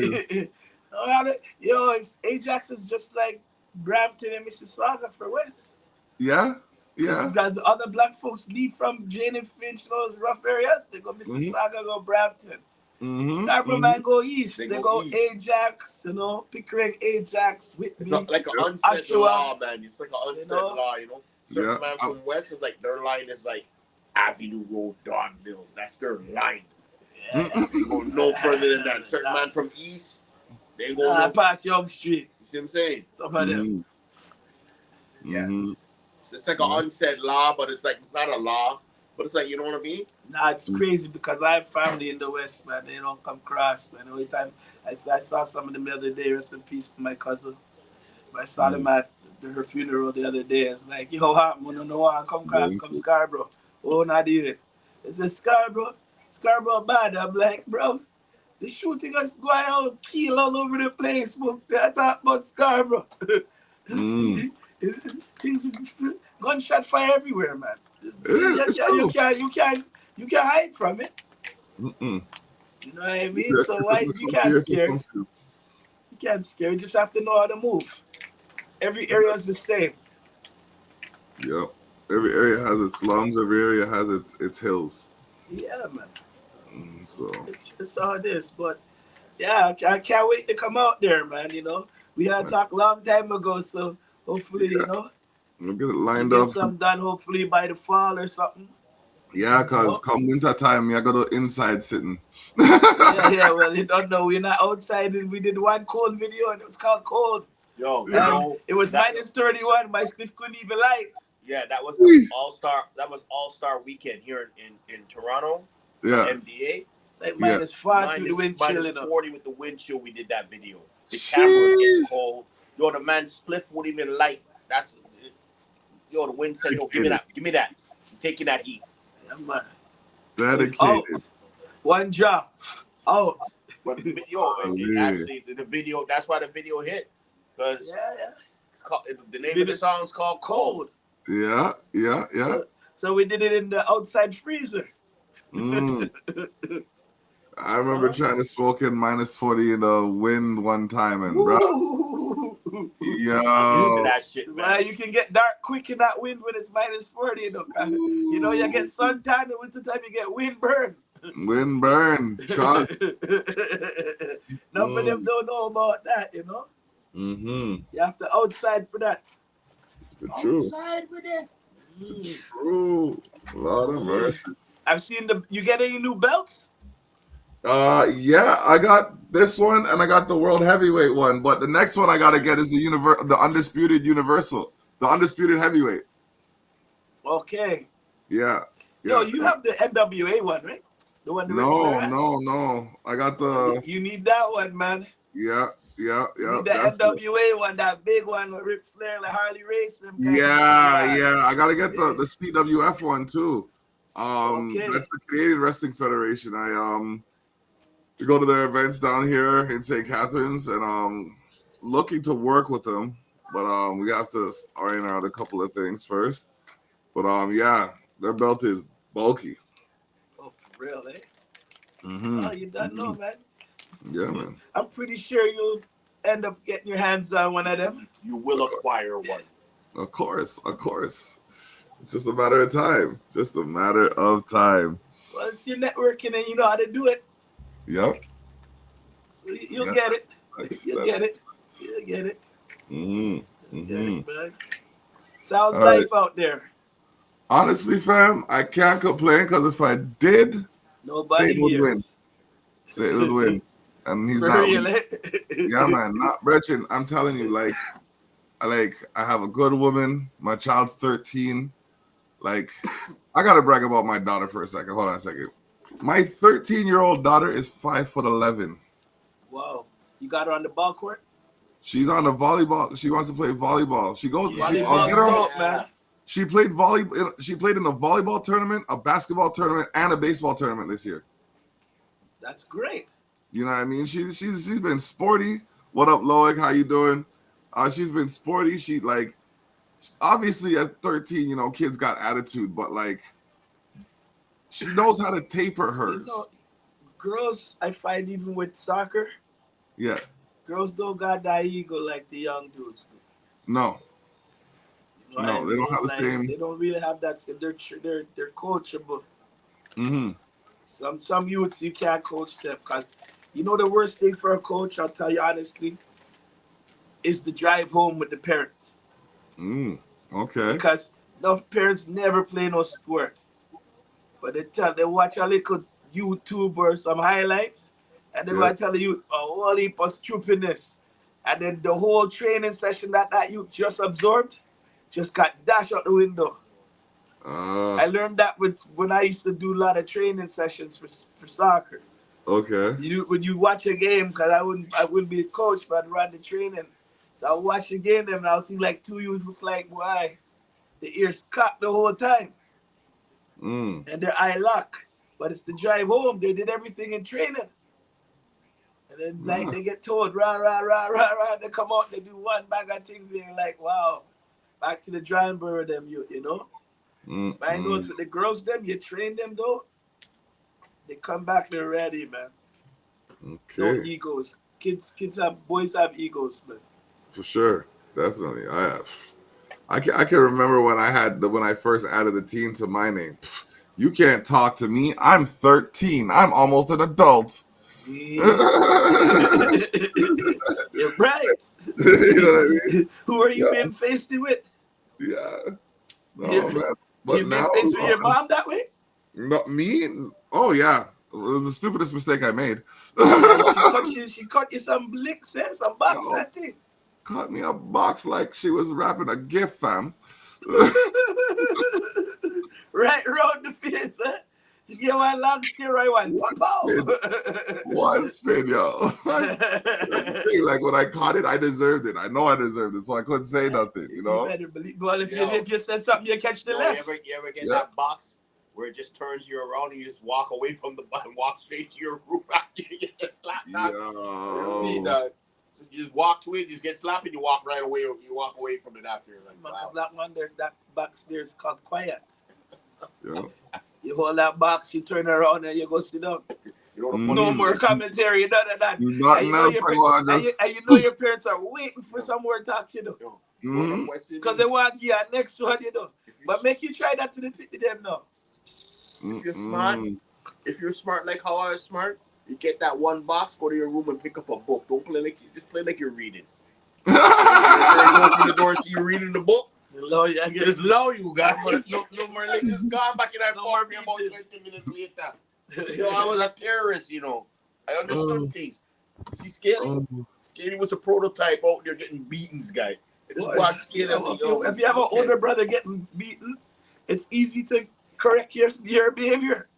Ajax is just like Brampton and Mississauga for West. Yeah. Because the other black folks leave from Jane and Finch, those rough areas. They go Mississauga, go Brampton. Scarborough man go east. They go east. Ajax, Pickering, Ajax, Whitby. It's like an unsaid law, man. It's like an unsaid law, Certain man from West is like their line is like Avenue Road, Don Mills. That's their line. It's going no further than that. Certain man from East, they go past Young Street. You see what I'm saying? Some of them. Yeah. So it's like an unsaid law, but it's like it's not a law. But it's like, you know what I mean? Nah, it's crazy because I have family in the West, man. They don't come cross, man. Every time I saw some of them the other day, rest in peace to my cousin. I saw them at her funeral the other day. It's like, yo, I don't know why I come cross, come Scarborough. Oh, not even. It's a Scarborough bad. I'm like, bro, the shooting us going out, kill all over the place. But I talk about Scarborough. Things, gunshot fire everywhere, man. You can't hide from it. You know what I mean? So why you can't scare? You can't scare. You just have to know how to move. Every area is the same. Yep. Every area has its slums. Every area has its hills. Yeah, man. So it's all it is. But yeah, I can't wait to come out there, man. We had talked a long time ago, so hopefully, we'll get it lined get up. something done hopefully by the fall or something. Yeah, because come winter time, I got to inside sitting. Well, you don't know. We're not outside. We did one cold video, and it was called Cold. It was minus 31. My spliff couldn't even light. Yeah, that was All-Star weekend here in Toronto. Yeah. MDA. It's like minus 40 with the wind chill. Minus 40 with the wind chill. We did that video. The camera was getting cold. The man's spliff wouldn't even light. The wind said, "Yo, give me that. I'm taking that heat." Man. Dedicated. Out. One drop. Out. But the video, actually, the video, that's why the video hit. Because the name of the song is called Cold. Yeah. So we did it in the outside freezer. I remember trying to smoke in -40 in the wind one time, and bro, that shit, man. You can get dark quick in that wind when it's -40. You know, you get suntan, and winter time you get wind burn. Wind burn, trust. None of them don't know about that, you know. You have to outside for that. True. Outside with it. True. Lord of mercy. I've seen you get any new belts? Yeah, I got this one and I got the world heavyweight one, but the next one I gotta get is the undisputed universal, the undisputed heavyweight. Okay. Yeah. Yo, you have the NWA one, right? The one. No. I got the. You need that one, man. Yeah. You need the NWA one, that big one with Ric Flair, like Harley Race. Yeah. I gotta get the CWF one too. That's the Canadian Wrestling Federation. I go to their events down here in St. Catharines, and looking to work with them, but we have to iron out a couple of things first. But yeah, their belt is bulky. Oh, for real, eh? Oh, you don't know, man. Yeah, man. I'm pretty sure you'll end up getting your hands on one of them. You will acquire one. Of course. It's just a matter of time. Well, it's your networking, and you know how to do it. Yep. So you'll get it. You'll get it. So how's life out there? Honestly, fam, I can't complain, because if I did, nobody Satan would win. Satan would win. And he's not. Yeah, man. Not Gretchen. I'm telling you, like I have a good woman. My child's 13. Like, I gotta brag about my daughter for a second. Hold on a second. My 13-year-old daughter is 5'11". Wow. You got her on the ball court? She's on the volleyball. She wants to play volleyball. She goes. I'll get her, man. She played She played in a volleyball tournament, a basketball tournament, and a baseball tournament this year. That's great. You know what I mean? She's been sporty. What up, Loic? How you doing? She's been sporty. She obviously at 13, you know, kids got attitude, but like she knows how to taper hers. You know, girls, I find even with soccer, girls don't got that ego like the young dudes do. No. You know, no, they don't have the same. They don't really have that. They're coachable. Some youths you can't coach them, because you know the worst thing for a coach, I'll tell you honestly, is the drive home with the parents. Okay. Because enough parents never play no sport, but they watch a little YouTube or some highlights, and they might tell you a whole heap of stupidness, and then the whole training session that you just absorbed just got dashed out the window. I learned that when I used to do a lot of training sessions for soccer. Okay. When you watch a game, because I wouldn't be a coach, but I'd run the training. So I watch the game, and I'll see like two youths look like, boy, the ears cocked the whole time. And their eye lock. But it's the drive home. They did everything in training. And then they get told, rah, rah, rah, rah, rah. They come out, they do one bag of things, and you're like, wow, back to the drawing board, them, you know? But I know it's with the girls, them, you train them, though. They come back, they're ready, man. Okay. No egos. Boys have egos, man. For sure. Definitely. I can remember when I first added the teen to my name. You can't talk to me. I'm 13. I'm almost an adult. You're right. You know what I mean? Who are you being faced with? Yeah. No, man. But you been faced with your mom that way? Not me? Oh, yeah. It was the stupidest mistake I made. She cut you some blicks, some box, I think. Cut me a box like she was wrapping a gift, fam. Right around the face, huh? Just get one long steroid one. One spin, yo. Like when I caught it, I deserved it. I know I deserved it, so I couldn't say nothing, you know? You better believe. Well, if you said something, you catch the left. You ever get that box where it just turns you around and you just walk away from the button, walk straight to your room after you get the slap. You just walk to it, you just get slapped, and you walk right away. You walk away from it after. Like, wow. Because that one there, that box there is called quiet. Yeah. You hold that box, you turn around, and you go sit down. You know, no more commentary, none of that. And you know your parents are waiting for some more talk, you know. Because they want you next one, you know. But make you try that to them now. If you're smart like how I was smart, you get that one box, go to your room and pick up a book. Don't play like just play like you're reading. Open the door, see you reading the book. Just low you guys. No more like just gone back in that car about 20 minutes later. You know, I was a terrorist, you know. I understood things. See, Scaly? Scaly was a prototype out there getting beaten, guy. Just watch Scaly. If you have an older brother getting beaten, it's easy to correct your behavior.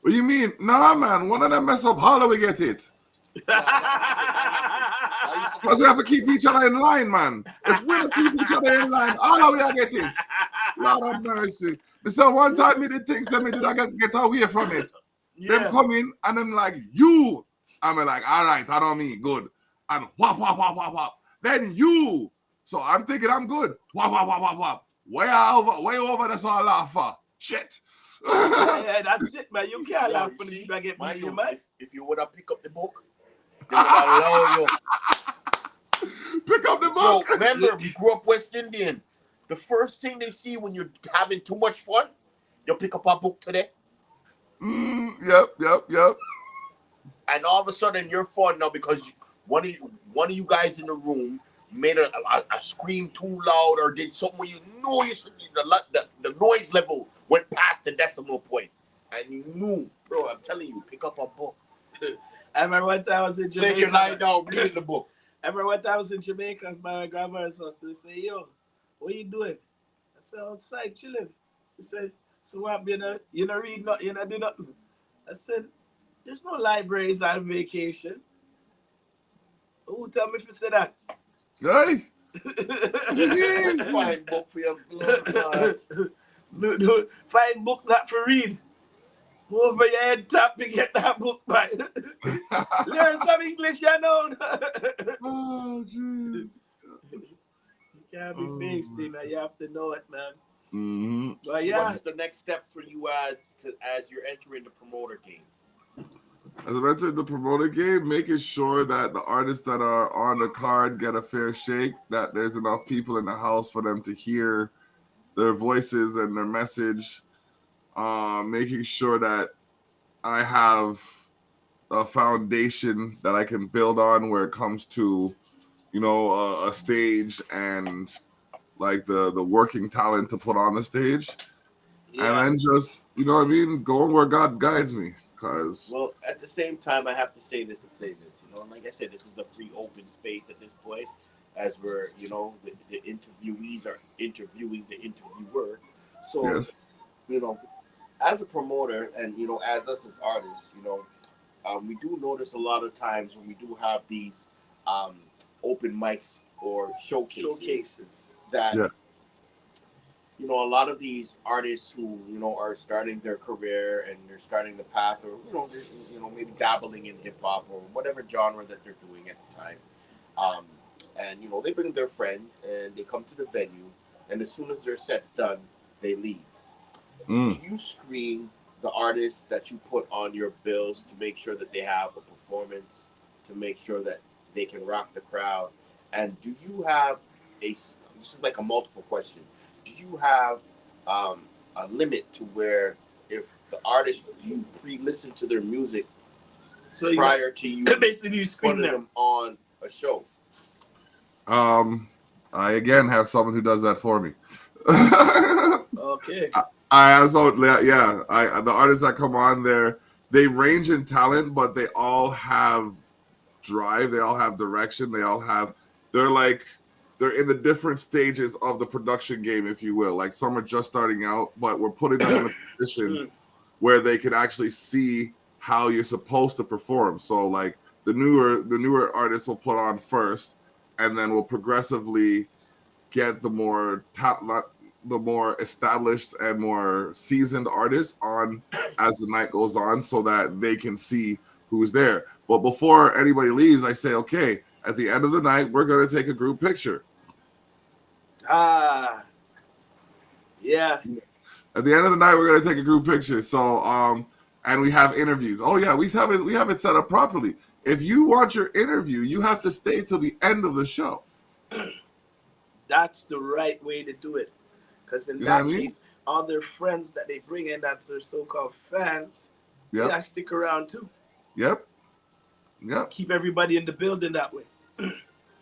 What do you mean? Nah, man. One of them mess up, how do we get it? Because we have to keep each other in line, man. If we don't keep each other in line, how do we get it? Lord have mercy. So one time me did things that me did I get away from it. Yeah. Them come in and them like, you. I'm like, all right, I don't mean good. And whop, whop, whop, whop, whop. Then you. So I'm thinking I'm good. Whop, whop, whop, whop, whop. Way over, that's all I laugh for. Shit. Yeah, that's it, man. You can't laugh when you get beat in your mouth. If you would have picked up the book, they would allow you. Pick up the book. Yo, remember, we grew up West Indian. The first thing they see when you're having too much fun, you'll pick up a book today. Yep. And all of a sudden, you're fun now because one of you guys in the room made a scream too loud or did something where you know the noise level went past the decimal point. And you knew, bro, I'm telling you, pick up a book. I remember one time I was in Jamaica. Lay your line down, read the book. I remember one time I was in Jamaica, my grandmother's house. They say, yo, what are you doing? I said, outside, chilling. She said, so what, you know read nothing, you know do nothing. I said, there's no libraries on vacation. Who tell me if you say that? Hey! Find book for your blood. Find book not for read. Go over your head top and get that book by. Learn some English, you know. Oh, jeez. You can't be faced, you know. You have to know it, man. Mm-hmm. But so what's the next step for you as you're entering the promoter game? As I mentioned, the promoter game, making sure that the artists that are on the card get a fair shake, that there's enough people in the house for them to hear their voices and their message. Making sure that I have a foundation that I can build on where it comes to, you know, a stage and like the working talent to put on the stage. Yeah. And then just, you know what I mean, going where God guides me. Well, at the same time, I have to say this. You know, and like I said, this is a free open space at this point, as we're, you know, the interviewees are interviewing the interviewer. So, yes. You know, as a promoter and, you know, as us as artists, you know, we do notice a lot of times when we do have these open mics or showcases. That, yeah. You know, a lot of these artists who, you know, are starting their career and they're starting the path or, you know, maybe dabbling in hip hop or whatever genre that they're doing at the time. And, you know, they bring their friends and they come to the venue and as soon as their set's done, they leave. Do you screen the artists that you put on your bills to make sure that they have a performance, to make sure that they can rock the crowd? And do you have this is like a multiple question. Do you have a limit to where if the artist, do you pre-listen to their music prior to you basically putting them on a show? I again have someone who does that for me. Okay. The artists that come on there, they range in talent, but they all have drive, they all have direction, they're in the different stages of the production game, if you will. Like some are just starting out, but we're putting them in a position where they can actually see how you're supposed to perform. So like the newer artists will put on first, and then we'll progressively get the more the more established and more seasoned artists on as the night goes on, so that they can see who's there. But before anybody leaves, I say, okay, at the end of the night, we're going to take a group picture. Yeah. At the end of the night, we're going to take a group picture. So, and we have interviews. Oh yeah, we have it set up properly. If you want your interview, you have to stay till the end of the show. That's the right way to do it. Because in that case, all their friends that they bring in, that's their so-called fans, they gotta stick around too. Yep. Keep everybody in the building that way.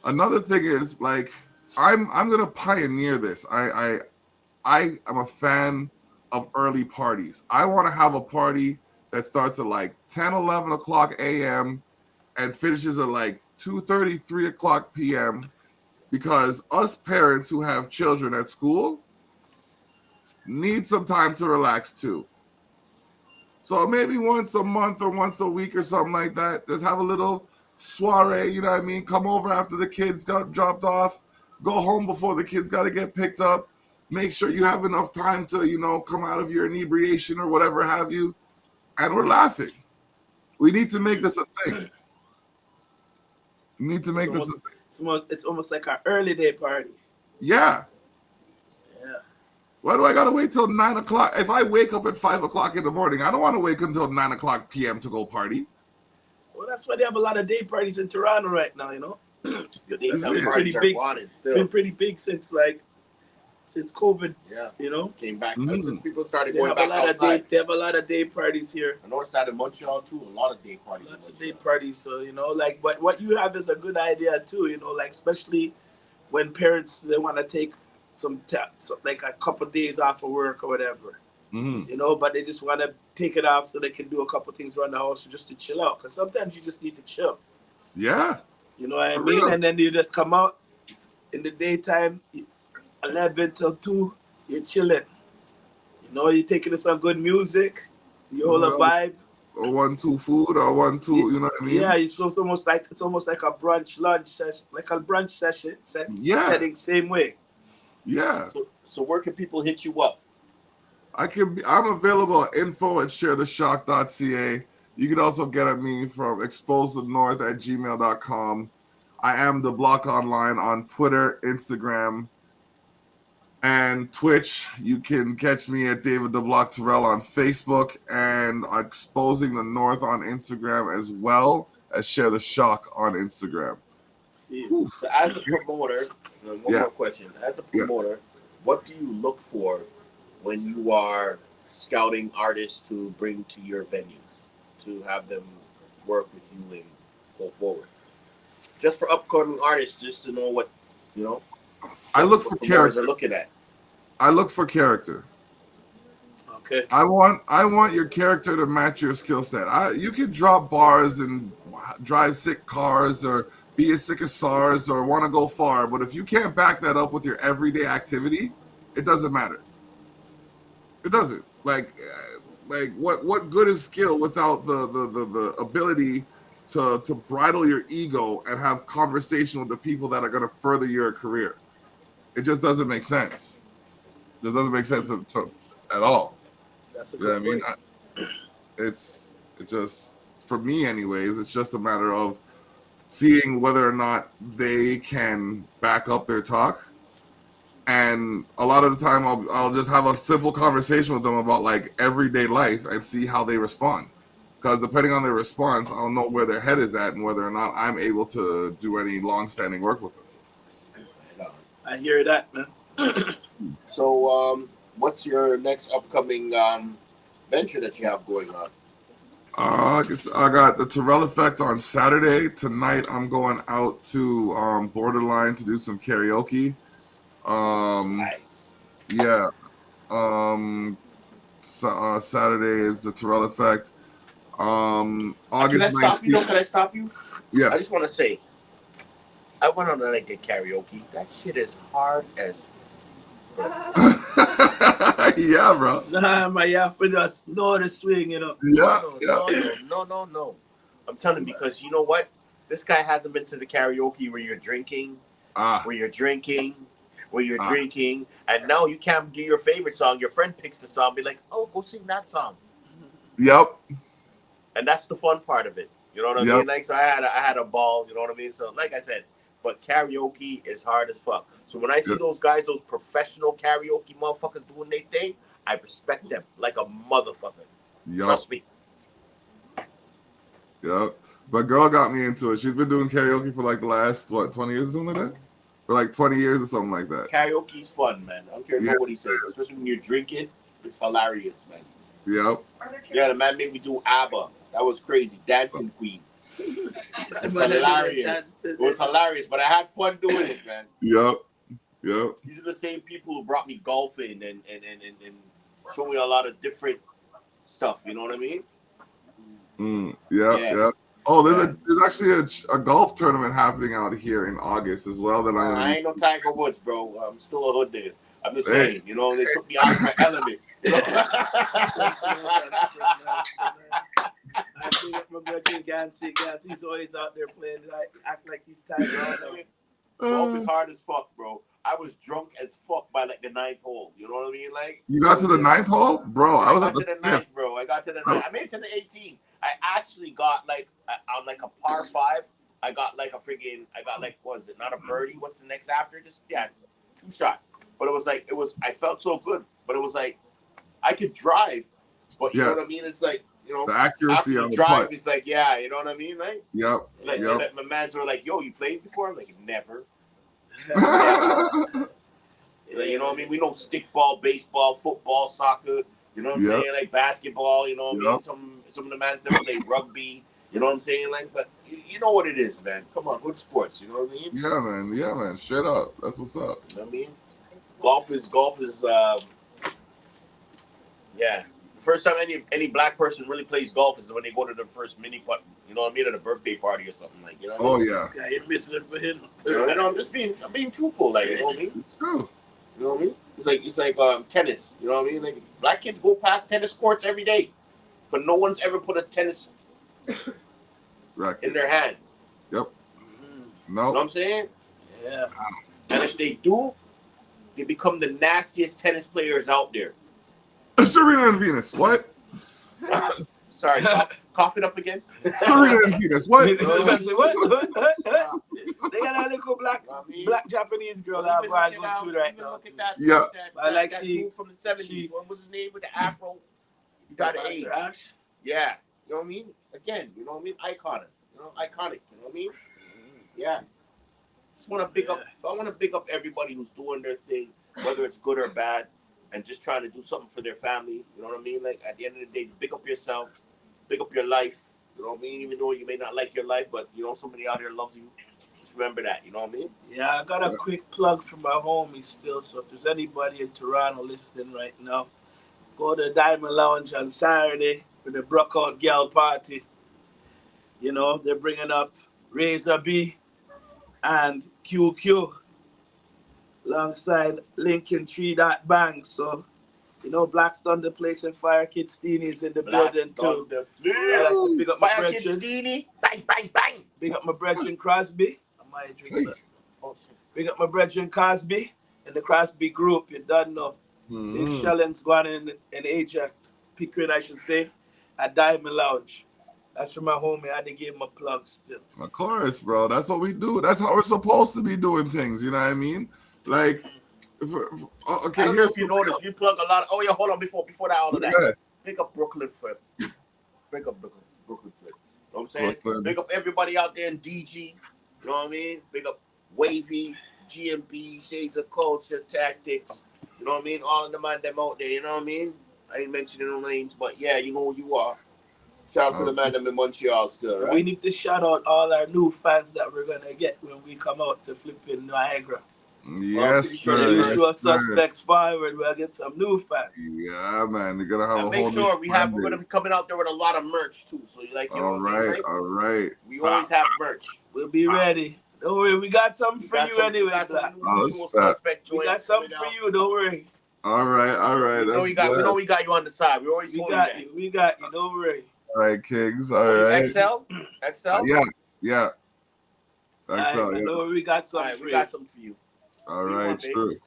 Another thing is, like, I'm gonna pioneer this. I am a fan of early parties. I want to have a party that starts at like 10, 11 o'clock a.m. and finishes at like 2:30, 3 o'clock p.m. because us parents who have children at school need some time to relax too. So maybe once a month or once a week or something like that, just have a little soiree, you know what I mean? Come over after the kids got dropped off, go home before the kids got to get picked up. Make sure you have enough time to, you know, come out of your inebriation or whatever have you. And we're laughing. We need to make this a thing. We need to make this a thing. It's almost like an early day party. Yeah. Why do I gotta wait till 9 o'clock? If I wake up at 5 o'clock in the morning, I don't want to wait until 9 o'clock p.m. to go party. Well, that's why they have a lot of day parties in Toronto right now, you know. Been pretty big since COVID. Yeah. You know, came back since people started going back outside. They have a lot of day parties here. I noticed that in Montreal too. A lot of day parties. Lots of day parties. So you know, like, but what you have is a good idea too. You know, like especially when parents they want to take like a couple of days off of work or whatever, you know, but they just want to take it off so they can do a couple of things around the house just to chill out. Because sometimes you just need to chill. Yeah. You know what I mean? Real. And then you just come out in the daytime, 11 till 2, you're chilling. You know, you're taking some good music, you hold a vibe. Or 1-2 food or 1-2, you know what I mean? Yeah, it's almost like a brunch lunch session, like a brunch session setting same way. Yeah. So where can people hit you up? I'm available at info@sharetheshock.ca. You can also get at me from exposethenorth@gmail.com. I am the Block Online on Twitter, Instagram, and Twitch. You can catch me at David the Block Terrell on Facebook and Exposing the North on Instagram, as well as Share the Shock on Instagram. So as a promoter, one more question. As a promoter, what do you look for when you are scouting artists to bring to your venues, to have them work with you and go forward? Just for upcoming artists, just to know what, you know, I look for character. Looking at. I look for character. Okay. I want your character to match your skill set. You can drop bars and drive sick cars or be as sick as SARS or want to go far, but if you can't back that up with your everyday activity, it doesn't matter. It doesn't. Like what good is skill without the ability to bridle your ego and have conversation with the people that are going to further your career? It just doesn't make sense. It doesn't make sense at all. That's a good point. It's just, for me anyways, it's just a matter of seeing whether or not they can back up their talk. And a lot of the time I'll just have a simple conversation with them about like everyday life and see how they respond. Because depending on their response, I'll know where their head is at and whether or not I'm able to do any long-standing work with them. I hear that, man. So, what's your next upcoming venture that you have going on? I got the Terrell Effect on Saturday. Tonight, I'm going out to Borderline to do some karaoke. Nice. Yeah. Saturday is the Terrell Effect. August 19th. Can I stop you? Yeah. I just want to say, I went on and I did karaoke. That shit is hard as. Yeah, bro. Nah, my for just know the swing, you know. Yeah. No. I'm telling you, because you know what? This guy hasn't been to the karaoke where you're drinking, where where you're drinking, and now you can't do your favorite song. Your friend picks the song, be like, "Oh, go sing that song." Yep. And that's the fun part of it. You know what I mean? Like, so I had a ball. You know what I mean? So, like I said, but karaoke is hard as fuck. So when I see those guys, those professional karaoke motherfuckers doing their thing, I respect them like a motherfucker. Trust me. Yep. But girl got me into it. She's been doing karaoke for like the last 20 years or something like that? For like 20 years or something like that. Karaoke's fun, man. I don't care what he says. Especially when you're drinking. It's hilarious, man. Yep. Yeah, the man made me do ABBA. That was crazy. Dancing Queen. It's hilarious. It was hilarious, but I had fun doing it, man. Yep. These are the same people who brought me golfing and showed me a lot of different stuff. You know what I mean? Yeah. Oh, there's actually a golf tournament happening out here in August as well. That I ain't no Tiger Woods, bro. I'm still a hood nigga. I'm just saying, you know, they took me out of my element. You know? I bring up my brother Gansey. He's always out there playing. Act like he's Tiger. Golf is hard as fuck, bro. I was drunk as fuck by like the 9th hole. You know what I mean? Like, you got to the 9th hole, bro. I got to the 9th, bro. I got to the 9th. I made it to the 18th. I actually got like on like a par 5. I got like what is it? Not a birdie. What's the next after? Just 2 shots. But it was like I felt so good. But it was like I could drive, but you know what I mean? It's like, you know, the accuracy on the drive is like, you know what I mean? Like, Yep. My mans were like, yo, you played before? I'm like, never. Like, you know what I mean? We know stickball, baseball, football, soccer, you know what I'm saying? Like basketball, you know what I mean? Some of the mans never play rugby, you know what I'm saying? Like, but you know what it is, man. Come on, good sports, you know what I mean? Yeah, man. Straight up. That's what's up. You know what I mean? Golf is the first time any black person really plays golf is when they go to their first mini putt, you know what I mean, at a birthday party or something, like, you know what I mean? You're missing it, man. You know, I'm being truthful, like, you know what I mean? It's true. You know what I mean? It's like tennis, you know what I mean? Like, black kids go past tennis courts every day, but no one's ever put a tennis in their hand. Yep. No. You know what I'm saying? Yeah. And if they do, they become the nastiest tennis players out there. Serena and Venus, what? Sorry, cough it up again. Serena and Venus, what? What? They got a little black Japanese girl that I'm going to right now. Look at that. I like that she dude from the 70s. What was his name with the afro? He died of AIDS. Yeah. You know what I mean? Again, you know what I mean? Iconic. You know what I mean? Yeah. I want to big up everybody who's doing their thing, whether it's good or bad, and just trying to do something for their family. You know what I mean? Like, at the end of the day, big up yourself, big up your life. You know what I mean? Even though you may not like your life, but you know somebody out there loves you. Just remember that. You know what I mean? Yeah, I got a quick plug for my homies still. So if there's anybody in Toronto listening right now, go to Diamond Lounge on Saturday for the Brookout Girl Party. You know, they're bringing up Razor B and QQ alongside Lincoln Tree Dot Bang. So, you know, Black's done the place and Fire Kid Steenie's in the building too. So I like to big up my Fire Kid Steenie, bang, bang, bang. Big up my brethren Crosby. I might drink that. Big up my brethren Cosby and the Crosby group. You don't know. Big Shellings going in Ajax, Pickering, I should say, at Diamond Lounge. That's for my homie. I had to give him a plug still. Of course, bro. That's what we do. That's how we're supposed to be doing things. You know what I mean? Like, okay, I don't know if you notice, you plug a lot of, hold on, before that, all of that. Yeah. Pick up Brooklyn Flip. Pick up Brooklyn Flip. You know what I'm saying? Brooklyn. Pick up everybody out there in DG. You know what I mean? Pick up Wavy, GMB, Shades of Culture, Tactics. You know what I mean? All of them out there, you know what I mean? I ain't mentioning no names, but yeah, you know who you are. Shout out to the man them in Montreal still, right? We need to shout out all our new fans that we're going to get when we come out to flipping Niagara. Yes, sir. Usual Suspectz forward. We'll get some new fans. Yeah, man. They're gonna have and a make whole sure new we're gonna be coming out there with a lot of merch too. So you like, you know, all right. We always have merch. We'll be ready. Don't worry, we got something for you anyway. Usual Suspect we got something for you. Don't worry. All right. We know we got you on the side. We always got you. We got you. Don't worry. All right, Kings. All right. XL. Yeah. XL. Right, we got something for you. We got something for you. All What you right, want, babe? true.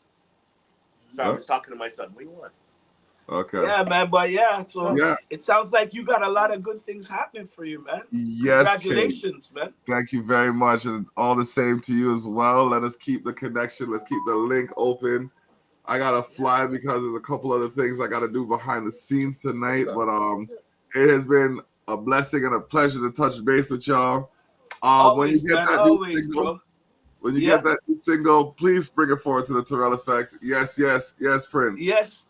Sorry, I was talking to my son. What do you want? Okay. Yeah, man. But yeah, so Yeah. it sounds like you got a lot of good things happening for you, man. Yes, Congratulations, man. Thank you very much, and all the same to you as well. Let us keep the connection. Let's keep the link open. I gotta fly because there's a couple other things I gotta do behind the scenes tonight. But it has been a blessing and a pleasure to touch base with y'all. When you Always, get man. that Always, new single, bro. when you get that new single, please bring it forward to the Terrell Effect. Yes, yes, yes, Prince. Yes,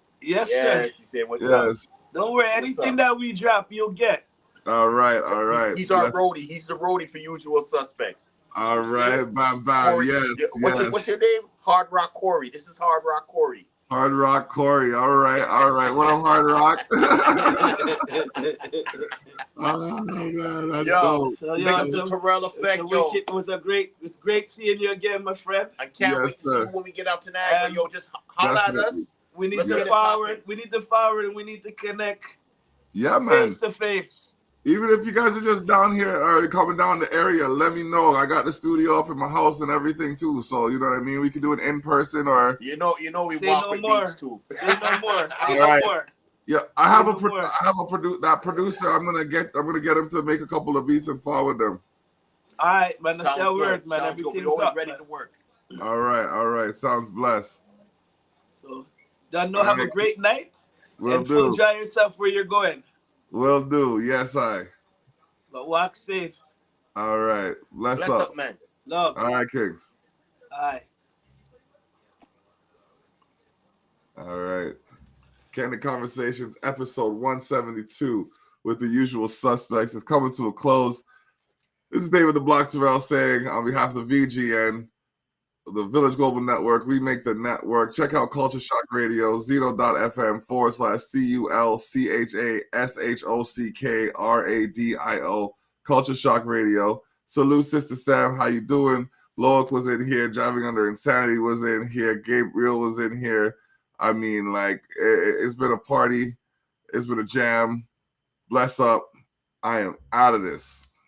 sir. He said, "What's up?" Don't worry. Anything that we drop, you'll get. All right, all right. He's our roadie. He's the roadie for Usual Suspectz. All right, bam, bam. Corey, yes. What's your name? Hard Rock Corey. This is Hard Rock Corey. Hard Rock Corey. All right, all right. What up, Hard Rock? Oh man, that's dope. So, the Terrell Effect, It's great seeing you again, my friend. I can't wait to see you when we get out to Niagara. Yo, just holler at us. We need to forward. We need to forward, and we need to connect. Yeah, man. Face to face. Even if you guys are just down here or coming down the area, let me know. I got the studio up in my house and everything too. So you know what I mean. We can do it in person or you know we say walk no with more. beats too. Say no more. Say no more. Yeah, I have that producer. I'm gonna get him to make a couple of beats and forward them. All right, man. That's your word, man. Sounds Everything's good. We're always up, ready man. to work. All right. Sounds blessed. So, done. Have a great night. Will do. Enjoy yourself where you're going. Will do. Yes, But walk safe. All right. Bless up, man. Love. All right, Kings. All right. Candid Conversations, episode 172 with the Usual Suspectz is coming to a close. This is David the Block Terrell saying on behalf of the VGN, the Village Global Network, we make the network. Check out Culture Shock Radio, zeno.fm/CULCHASHOCKRADIO, Culture Shock Radio. Salute, Sister Sam. How you doing? Loic was in here. Driving Under Insanity was in here. Gabriel was in here. I mean, like, it's been a party. It's been a jam. Bless up. I am out of this.